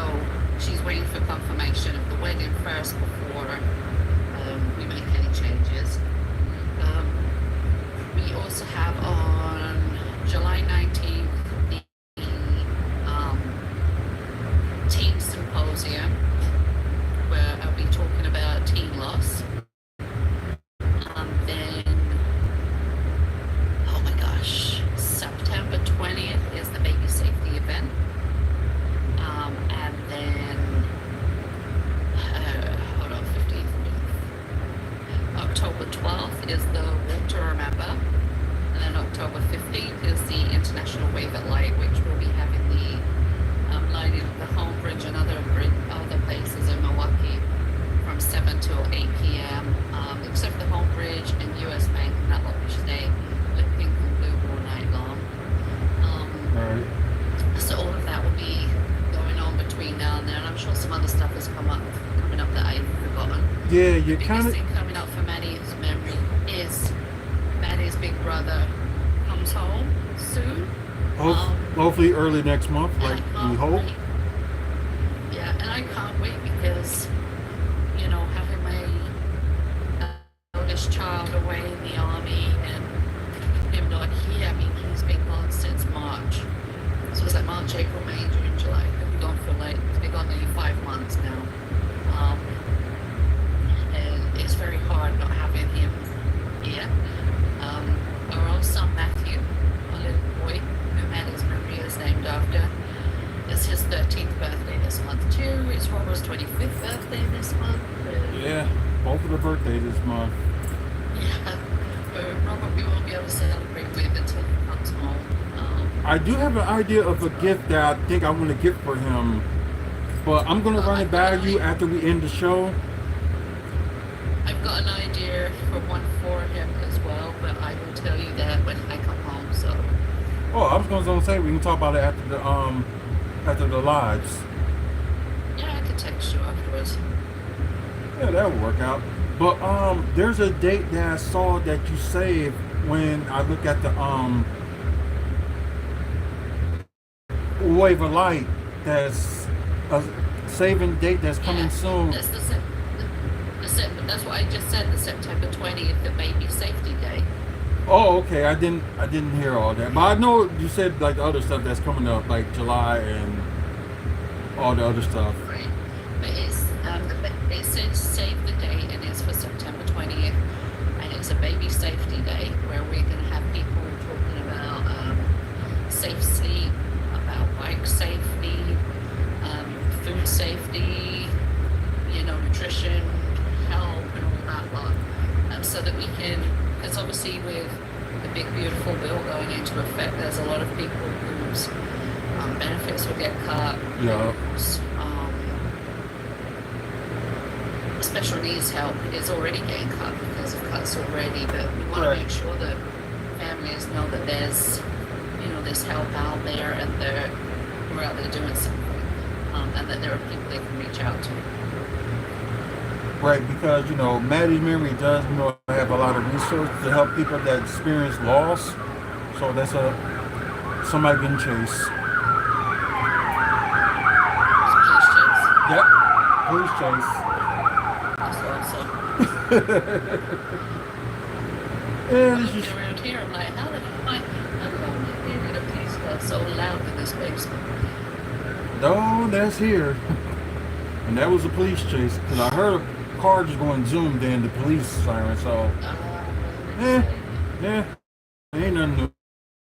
she's waiting for confirmation of the wedding first before we make any changes. We also have on July 19th the teen symposium where I'll be talking about teen loss. Then, oh my gosh, September 20th is the baby safety event. And then, hold on, 15th. October 12th is the Walk to Remember. And then October 15th is the International Wave at Light, which will be having the lighting of the Home Bridge and other places in Milwaukee from 7 till 8 p.m. Except for the Home Bridge and US Bank, and that will stay lit pink and blue all night long. Right. So all of that will be going on between now and then. I'm sure some other stuff is coming up that I've forgotten. Yeah, The you biggest kind of. thing coming up for Maddie's memory is Maddie's big brother comes home soon. Hopefully early next month, And I like we can't hope. wait. Yeah, and I can't wait because, having my eldest child away in the army and him not here, I mean, he's been gone since March. So it's like March, April, May, June, July. He'll be gone for he's been gone nearly 5 months now. And it's very hard not having him here. Our old son Matthew, our little boy, who Maddie's memory is named after, it's his 13th birthday this month too. It's Robert's 25th birthday this month. Yeah, both of the birthdays this month. Yeah, but Robert we won't be able to celebrate with until he comes home. I do have an idea of a gift that I think I want to get for him, but I'm gonna run it by you after we end the show. I've got an idea for one for him as well, but I will tell you that when I come home. So. Oh, I was gonna say we can talk about it after the lives. Yeah, I could text you afterwards. Yeah, that would work out. But there's a date that I saw that you saved when I look at the Wave of Light. That's a saving date that's coming soon. That's that's what I just said. The September 20th, the baby safety day. Oh, okay. I didn't hear all that, but I know you said like the other stuff that's coming up, like July and all the other stuff. Right. But it says save the date, and it's for September 20th, and it's a baby safety day where we're going to have people talking about safe sleep, about bike safety, food safety, nutrition, health, and all that lot, so that we can, because obviously with the big beautiful bill going into effect, there's a lot of people whose benefits will get cut. Yeah. Whose, special needs help is already getting cut because of cuts already, but we want to make sure that families know that there's help out there, and we're out there doing something, and that there are people they can reach out to. Right, because Maddie's Memory does have a lot of resources to help people that experience loss. So that's somebody getting chased. Police chase. Yep, police chase. That's awesome. Yeah, I'm this looking is around here, I'm like, how did I get a police car so loud in this basement? no, that's here, and that was a police chase because I heard a car just going zoom, then the police siren. So Yeah. Ain't nothing new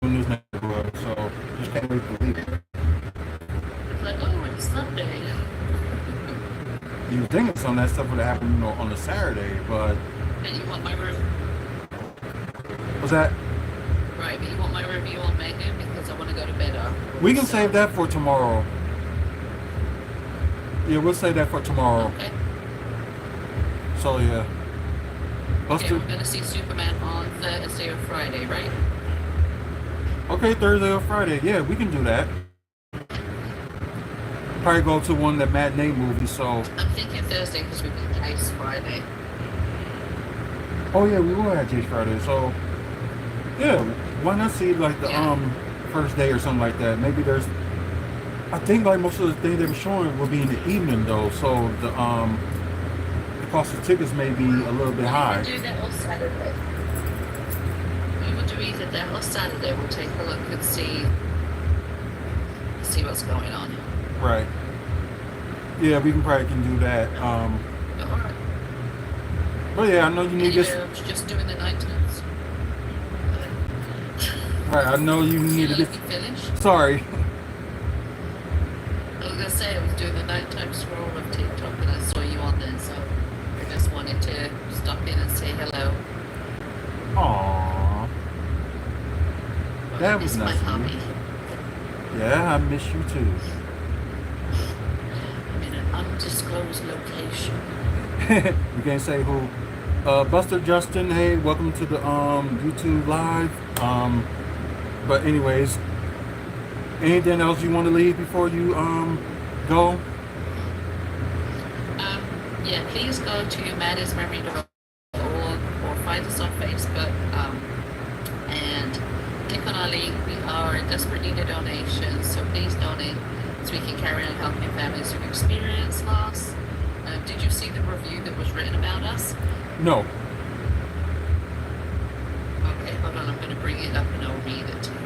in this neighborhood, so just can't wait to leave it. It's like, oh, it's Sunday. You would think some of that stuff would have happened, on a Saturday, but And you want my room, was that? right? But you want my review on Megan because I want to go to bed after. We can save that for tomorrow. Yeah, we'll save that for tomorrow. Okay. So yeah. Okay, Buster. we're gonna see Superman on Thursday or Friday, right? Okay, Thursday or Friday. Yeah, we can do that. Probably go to one of the matinee movies. So. I'm thinking Thursday because we've been Chase Friday. Oh yeah, we will have Chase Friday. So. Yeah, why not see like the first day or something like that? Maybe there's. I think like most of the things they were showing will be in the evening though, so the cost of tickets may be a little bit high. We can do that on Saturday. We will do either that or Saturday. We'll take a look and see what's going on. Right. Yeah, we probably can do that. But all right. But yeah, I know you need Anyway, this. I was just doing the night times. Right, I know you needed Let this. me finish. Sorry. I was gonna say I was doing the nighttime scroll of TikTok and I saw you on there, so I just wanted to stop in and say hello. Aww. Well, That it's was my nice of hobby. you. Yeah, I miss you too. I'm in an undisclosed location. We can't say who. Buster Justin, hey, welcome to the YouTube live. But anyways, anything else you want to leave before you go? Yeah, please go to madismemory.org or find us on Facebook and click on our link. We are in desperate need of donations, so please donate so we can carry on helping families who've experienced loss. Did you see the review that was written about us? No. Okay, hold on, I'm going to bring it up and I'll read it to you.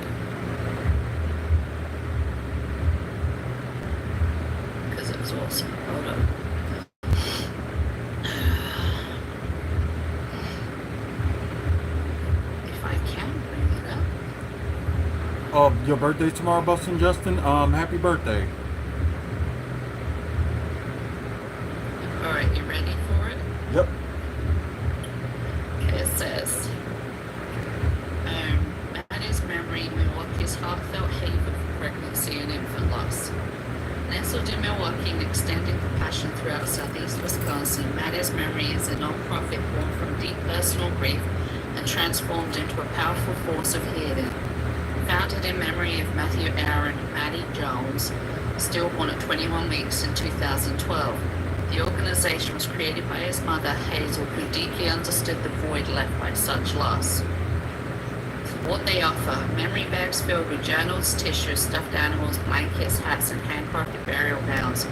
Because it was awesome. Hold on. If I can bring it up. Your birthday tomorrow, Buster Justin. Happy birthday. Alright, you ready for it? Yep. Okay, it says, Maddie's Memory, Milwaukee's heartfelt haven for pregnancy and infant loss. Nestled in Milwaukee and extending compassion throughout southeast Wisconsin, Maddie's Memory is a non-profit born from deep personal grief and transformed into a powerful force of healing. Founded in memory of Matthew Aaron and Maddie Jones, stillborn at 21 weeks in 2012. The organization was created by his mother, Hazel, who deeply understood the void left by such loss. What they offer: memory bags filled with journals, tissues, stuffed animals, blankets, hats, and handcrafted burial gowns.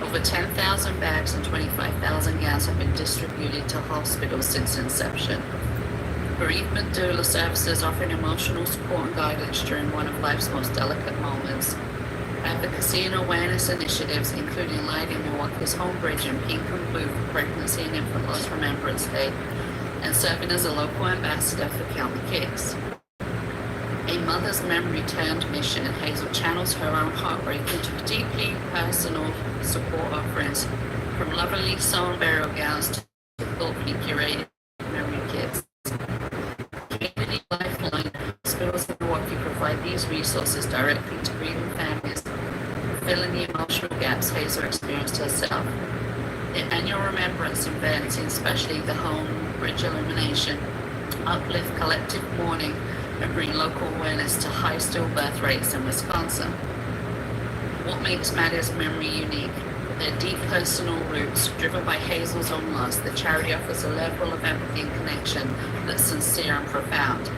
Over 10,000 bags and 25,000 gowns have been distributed to hospitals since inception. Bereavement doula services offering emotional support and guidance during one of life's most delicate moments. Advocacy and awareness initiatives, including lighting Milwaukee's Homebridge in pink and blue for Pregnancy and Infant Loss Remembrance Day, and serving as a local ambassador for Count the Kids. A mother's memory turned mission, Hazel channels her own heartbreak into deeply personal support offerings, from lovingly sewn burial gowns to thoughtfully curated memory kits. Community Lifeline hospitals in Milwaukee provide these resources directly to grieving families, filling the emotional gaps Hazel experienced herself. The annual remembrance events, especially the Home Bridge Illumination, uplift collective mourning and bring local awareness to high stillbirth rates in Wisconsin. What makes Maddie's Memory unique? Their deep personal roots, driven by Hazel's own loss, the charity offers a level of empathy and connection that's sincere and profound.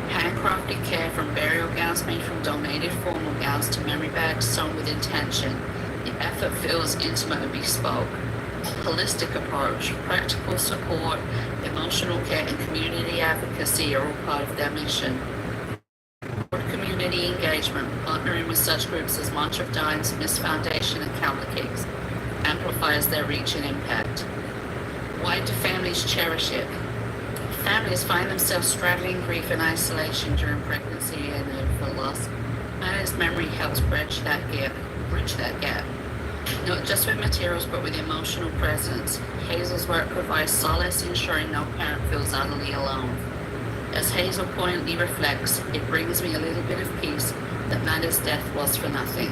Handcrafted care, from burial gowns made from donated formal gowns to memory bags sewn with intention. The effort feels intimate and bespoke. Holistic approach, practical support, emotional care, and community advocacy are all part of their mission. Community engagement, partnering with such groups as March of Dimes, Miss Foundation, and Count the Kids, amplifies their reach and impact. Why do families cherish it? families find themselves straddling grief and isolation during pregnancy and infant loss. Matters Memory helps bridge that gap. Not just with materials, but with emotional presence. Hazel's work provides solace, ensuring no parent feels utterly alone. As Hazel poignantly reflects, it brings me a little bit of peace that Maddie's death was for nothing.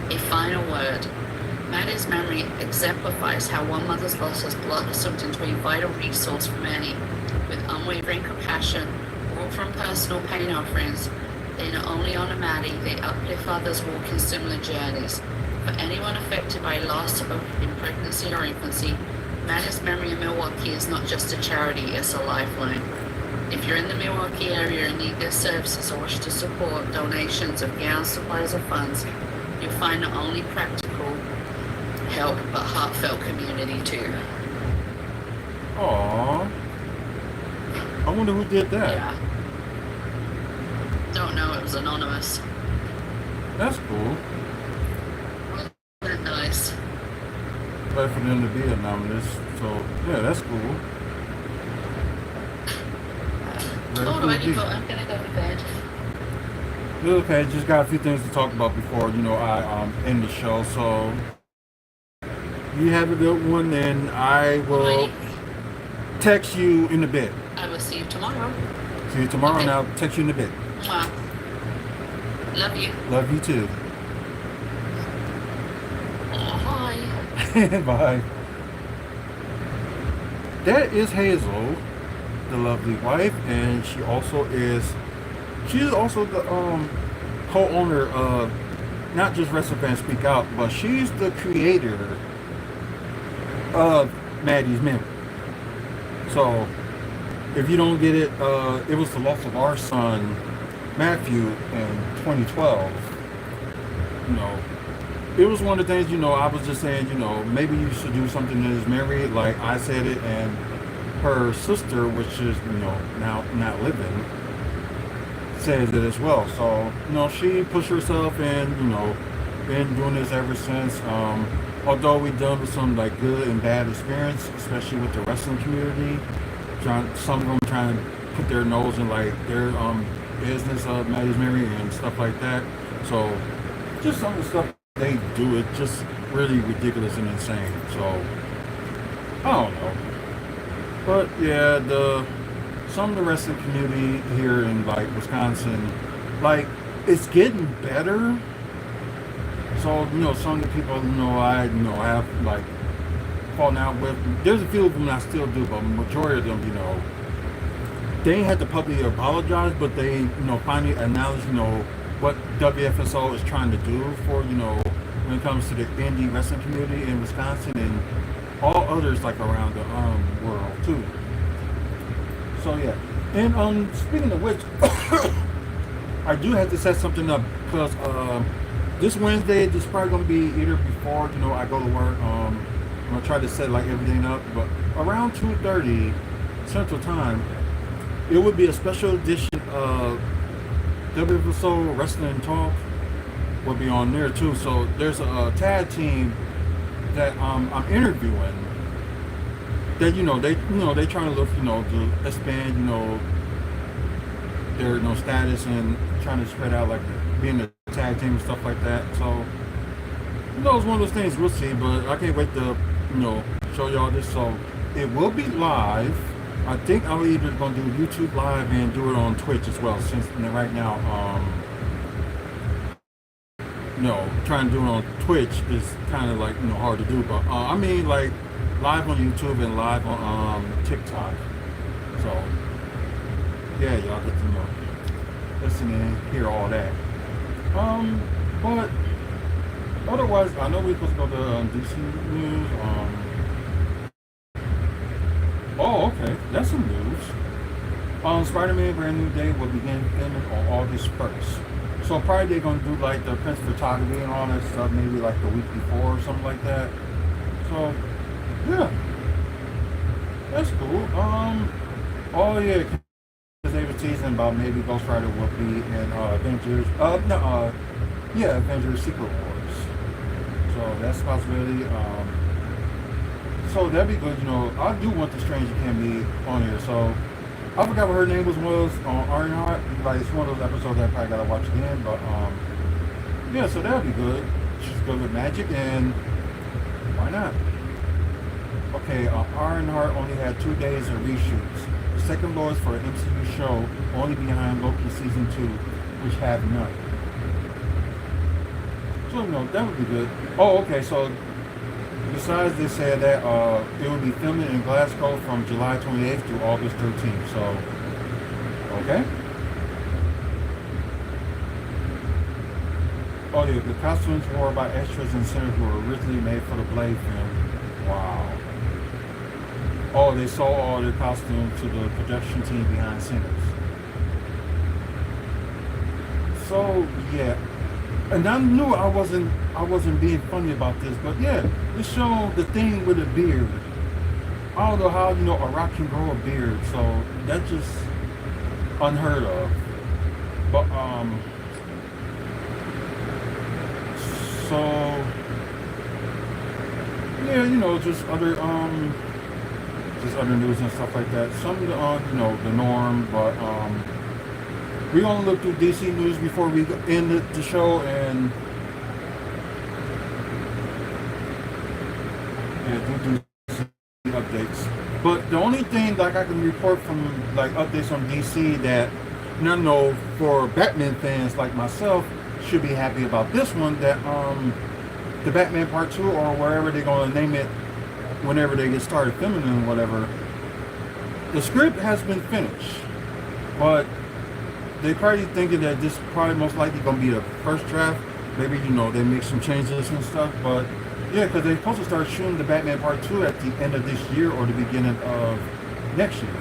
A final word. Maddie's memory exemplifies how one mother's loss has blossomed into a vital resource for many. With unwavering compassion, brought from personal pain offerings, they not only honor Maddie, they uplift others walking similar journeys. For anyone affected by loss in pregnancy or infancy, Maddie's Memory in Milwaukee is not just a charity, it's a lifeline. If you're in the Milwaukee area and need their services or wish to support donations of gowns, supplies, or funds, you'll find not only practical help, but heartfelt community too. Aww. I wonder who did that. Yeah. Don't know, it was anonymous. That's cool. Wasn't nice. Glad for them to be anonymous. So, yeah, that's cool. Alrighty, but I'm gonna go to bed. Okay, just got a few things to talk about before, I end the show. So, you have a good one, and I will text you in a bit. I will see you tomorrow. See you tomorrow, Okay. and I'll text you in a bit. Mwah. Love you. Love you too. Oh, hi. Bye. That is Hazel, the lovely wife, and she's also the co-owner of not just Wrestle Fans Speak Out, but she's the creator of Maddie's Memory. So if you don't get it, it was the loss of our son Matthew in 2012. It was one of the things, I was just saying, maybe you should do something in his memory, like I said it, and her sister, which is, now not living, says it as well. So, she pushed herself and, been doing this ever since. Although we've done with some like good and bad experience, especially with the wrestling community, some of them trying to put their nose in like their business of Maddie's Memory and stuff like that. So, just some of the stuff they do, it's just really ridiculous and insane. So I don't know, but yeah, some of the wrestling community here in like Wisconsin, like it's getting better. So some of the people I have like fallen out with. There's a few of them I still do, but majority of them, they ain't had to publicly apologize, but they finally acknowledge what WFSO is trying to do for, when it comes to the indie wrestling community in Wisconsin and all others like around the world too. So yeah. And speaking of which, I do have to set something up because this Wednesday, this is probably going to be either before, I go to work. I'm going to try to set like everything up, but around 2:30 Central Time, it would be a special edition of WFSO Wrestling Talk will be on there too. So there's a tag team that I'm interviewing that they trying to look to expand their status and trying to spread out like being a tag team and stuff like that. So it's one of those things we'll see, but I can't wait to show y'all this. So it will be live. I think I'm either going to do YouTube live and do it on Twitch as well, since right now, trying to do it on Twitch is kind of like, hard to do. But, I mean, like, live on YouTube and live on TikTok. So, yeah, y'all get to, listen and hear all that. But, otherwise, I know we're supposed to go to DC News, oh, okay. That's some news. Spider-Man Brand New Day will begin filming on August 1st. So probably they're going to do like the print photography and all that stuff maybe like the week before or something like that. So, yeah. That's cool. Oh yeah, because they were teasing about maybe Ghost Rider will be in Avengers. Avengers Secret Wars. So that's a possibility. so that'd be good. I do want the Stranger Can be on here. So I forgot what her name was on Ironheart. Like it's one of those episodes that I probably gotta watch again. But yeah, so that'd be good. She's good with magic, and why not? Okay, Ironheart only had 2 days of reshoots. The second lowest for an MCU show, only behind Loki season 2, which had none. So that would be good. Oh, okay. So besides, they said that it will be filming in Glasgow from July 28th to August 13th. So, okay. Oh yeah, the costumes worn by extras and sinners were originally made for the Blade film. Wow. Oh, they sold all the costumes to the production team behind Sinners. So yeah. And I knew I wasn't being funny about this, but yeah, it showed the thing with a beard. I don't know how a rock can grow a beard, so that's just unheard of. But so yeah, just other news and stuff like that. Some the norm, but we're gonna look through DC news before we end the show, and do DC updates. But the only thing like I can report from like updates on DC that for Batman fans like myself should be happy about this one, that the Batman Part 2 or wherever they're gonna name it whenever they get started filming and whatever, the script has been finished, but they probably thinking that this probably most likely gonna be the first draft. Maybe they make some changes and stuff, but yeah, because they're supposed to start shooting the Batman Part 2 at the end of this year or the beginning of next year.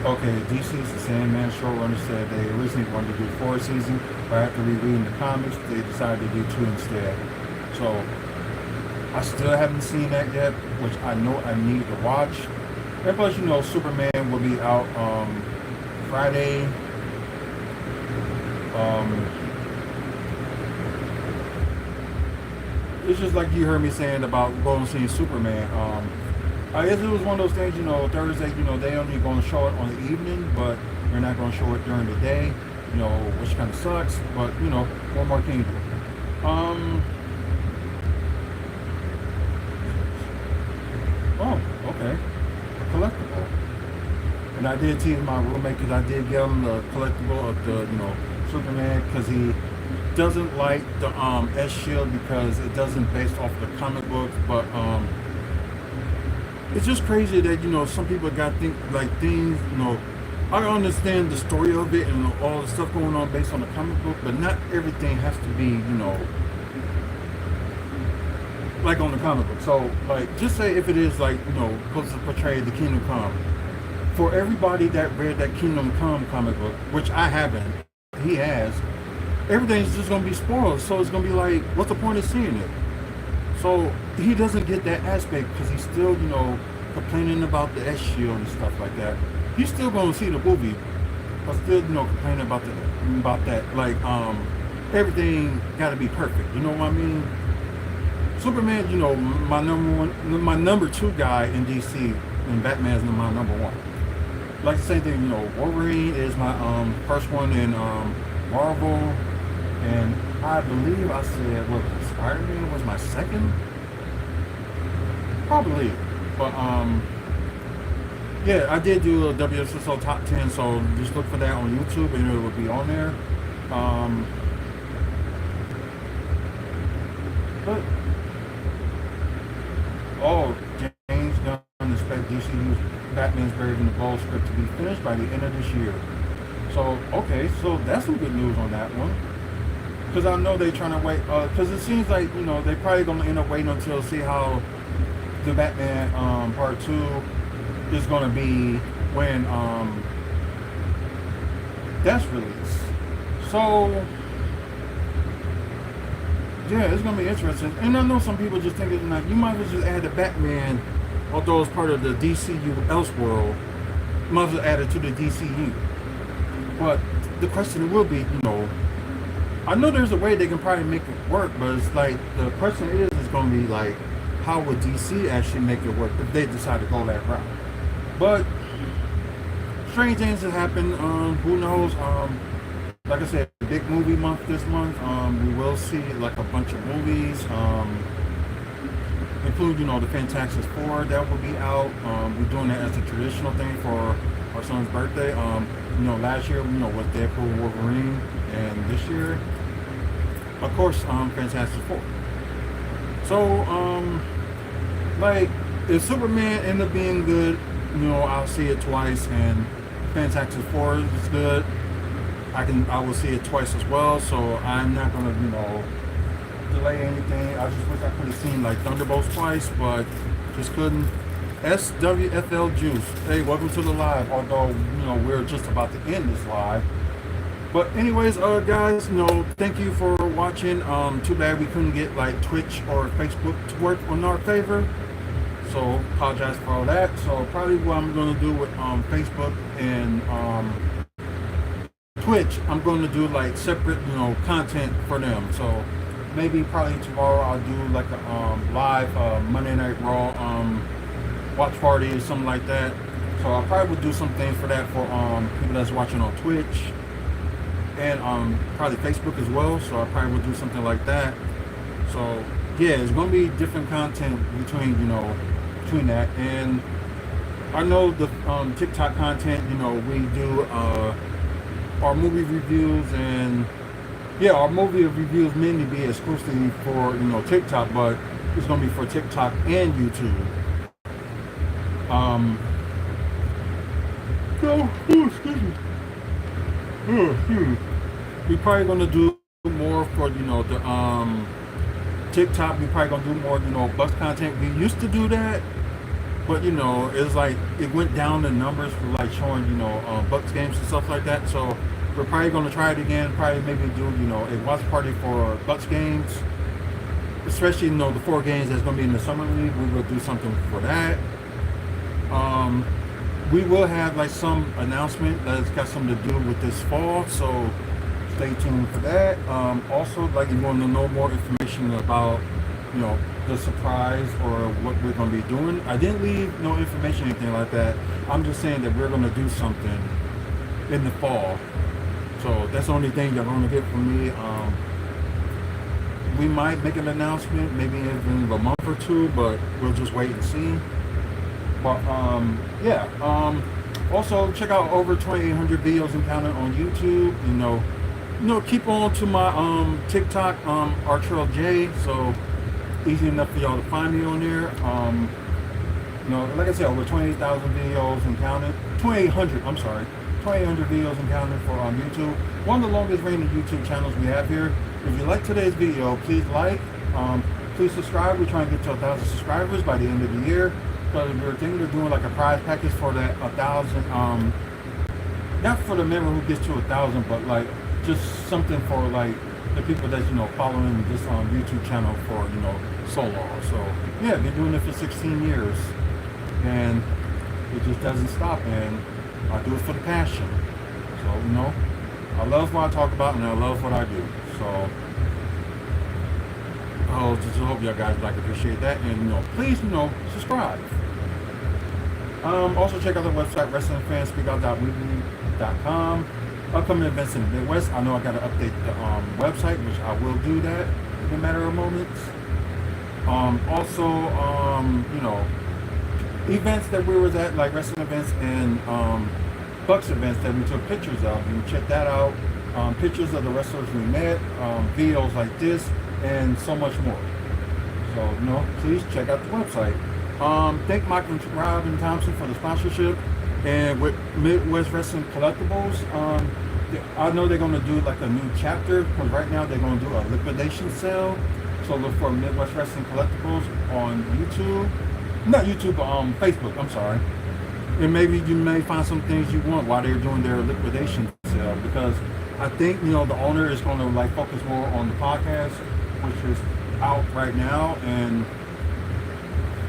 Okay, DC's the Sandman showrunner said they originally wanted to do 4 seasons, but after rereading the comics, they decided to do 2 instead. So I still haven't seen that yet, which I know I need to watch. And plus, Superman will be out Friday. It's just like you heard me saying about going to see Superman. I guess it was one of those things, Thursday, they only going to show it on the evening, but they're not going to show it during the day, which kind of sucks. But, one more thing. Oh, okay. Collectible. And I did tease my roommate because I did get him the collectible of the Superman, because he doesn't like the S Shield because it doesn't based off the comic book. But it's just crazy that some people got things. I understand the story of it and all the stuff going on based on the comic book, but not everything has to be like on the comic book. So just say if it is supposed to portray the Kingdom Come. For everybody that read that Kingdom Come comic book, which I haven't, he has, everything's just gonna be spoiled. So it's gonna be like, what's the point of seeing it? So he doesn't get that aspect because he's still, complaining about the S Shield and stuff like that. He's still gonna see the movie, but still, complaining about that. Everything gotta be perfect. You know what I mean? Superman, my number 2 guy in DC, and Batman's my number 1. Like the same thing, Wolverine is my first one in Marvel, and I believe I said Spider-Man was my second, probably. But yeah, I did do a WFSO top 10, so just look for that on YouTube, and it will be on there. But James Gunn expects DCU's Batman's Brave and the Bold script to be finished by the end of this year. So, okay, so that's some good news on that one. Because I know they're trying to wait, because it seems like, they're probably going to end up waiting until see how the Batman Part 2 is going to be when that's released. So, yeah, it's going to be interesting. And I know some people just think, you might as well just add the Batman, although it's part of the DCU Elseworld, might as well add it to the DCU. But the question will be, I know there's a way they can probably make it work, but it's like the question is going to be like, how would DC actually make it work if they decide to go that route? But strange things have happened. Who knows? Like I said, big movie month this month. We will see like a bunch of movies, including the Fantastic Four that will be out. We're doing that as a traditional thing for our son's birthday. Last year was Deadpool, Wolverine, and this year, of course, Fantastic Four. So, like, if Superman end up being good, I'll see it twice, and Fantastic Four is good. I will see it twice as well. So I'm not gonna, delay anything. I just wish I could have seen like Thunderbolts twice, but just couldn't. SWFL Juice. Hey, welcome to the live. Although we're just about to end this live. But anyways, guys, thank you for watching. Too bad we couldn't get like Twitch or Facebook to work in our favor. So apologize for all that. So probably what I'm gonna do with Facebook and Twitch, I'm gonna do like separate, content for them. So maybe probably tomorrow I'll do like a live Monday Night Raw watch party or something like that. So I probably would do some things for that for people that's watching on Twitch and probably Facebook as well. So I probably would do something like that. So yeah, it's gonna be different content between between that, and I know the TikTok content. We do our movie reviews, and yeah, our movie reviews mainly be exclusively for TikTok, but it's gonna be for TikTok and YouTube. Excuse me. We're probably gonna do more for the TikTok. We're probably gonna do more Bucks content. We used to do that, but it's like it went down the numbers for like showing Bucks games and stuff like that. So we're probably gonna try it again. Probably maybe do a watch party for Bucks games, especially the 4 games that's gonna be in the summer league. We will do something for that. We will have like some announcement that's got something to do with this fall, so stay tuned for that. Also, like, you want to know more information about the surprise or what we're going to be doing, I didn't leave no information or anything like that. I'm just saying that we're going to do something in the fall, so that's the only thing you're going to get from me. We might make an announcement maybe in a month or two, but we'll just wait and see. But yeah, also check out over 2,800 videos and counting on YouTube. Keep on to my TikTok, Artrell J. So easy enough for y'all to find me on there. Like I said, over 28,000 videos and counting. 2,800. I'm sorry, 2,800 videos and counting for YouTube. One of the longest reigning YouTube channels we have here. If you like today's video, please like. Please subscribe. We're trying to get to 1,000 subscribers by the end of the year. Because we're thinking of doing like a prize package for that 1,000. Not for the member who gets to 1,000, but like just something for like the people that's following this YouTube channel for so long. So yeah, been doing it for 16 years, and it just doesn't stop. And I do it for the passion. So I love what I talk about, and I love what I do. So I just hope y'all guys appreciate that, and please subscribe. Also check out the website wrestlingfanspeakout.weebly.com. Upcoming events in the Midwest. I know I got to update the website, which I will do that in a matter of moments. Also, events that we was at, like wrestling events and Bucks events that we took pictures of. You can check that out. Pictures of the wrestlers we met, videos like this, and so much more. So, please check out the website. Thank Mike and Robin Thompson for the sponsorship. And with Midwest Wrestling Collectibles, I know they're going to do like a new chapter, because right now they're going to do a liquidation sale. So look for Midwest Wrestling Collectibles on YouTube. Not YouTube, but Facebook, I'm sorry. And maybe you may find some things you want while they're doing their liquidation sale, because I think, the owner is going to focus more on the podcast, which is out right now, and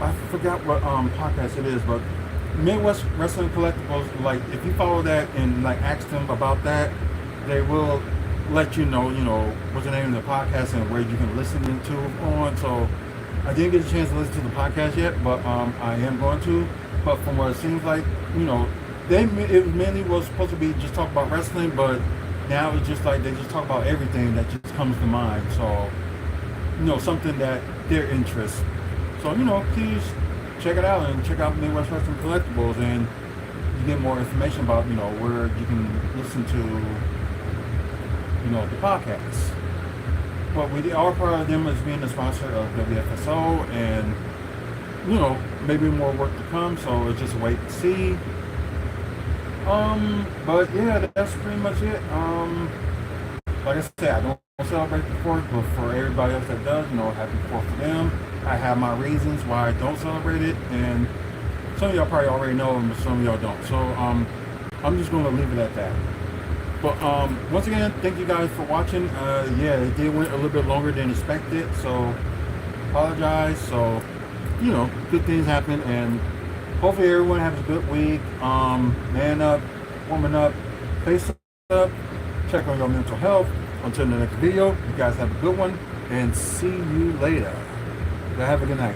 I forgot what podcast it is, but Midwest Wrestling Collectibles, if you follow that and ask them about that, they will let you know, what's the name of the podcast and where you can listen to on. So I didn't get a chance to listen to the podcast yet, but I am going to. But from what it seems like, it mainly was supposed to be just talk about wrestling, but now it's just like they just talk about everything that just comes to mind. So, something that their interest. So, please check it out and check out Midwest Wrestling Collectibles, and you get more information about, where you can listen to, the podcast. But we are part of them as being a sponsor of WFSO, and, maybe more work to come, so it's just a wait and see. But yeah, that's pretty much it. Like I said, I don't celebrate the 4th, but for everybody else that does, happy 4th for them. I have my reasons why I don't celebrate it, and some of y'all probably already know them, but some of y'all don't. So I'm just going to leave it at that. But once again, thank you guys for watching. Yeah, it did went a little bit longer than expected, so apologize. So, good things happen, and hopefully everyone has a good week. Man up, warming up, face up, check on your mental health. Until the next video, you guys have a good one, and see you later. Have a good night.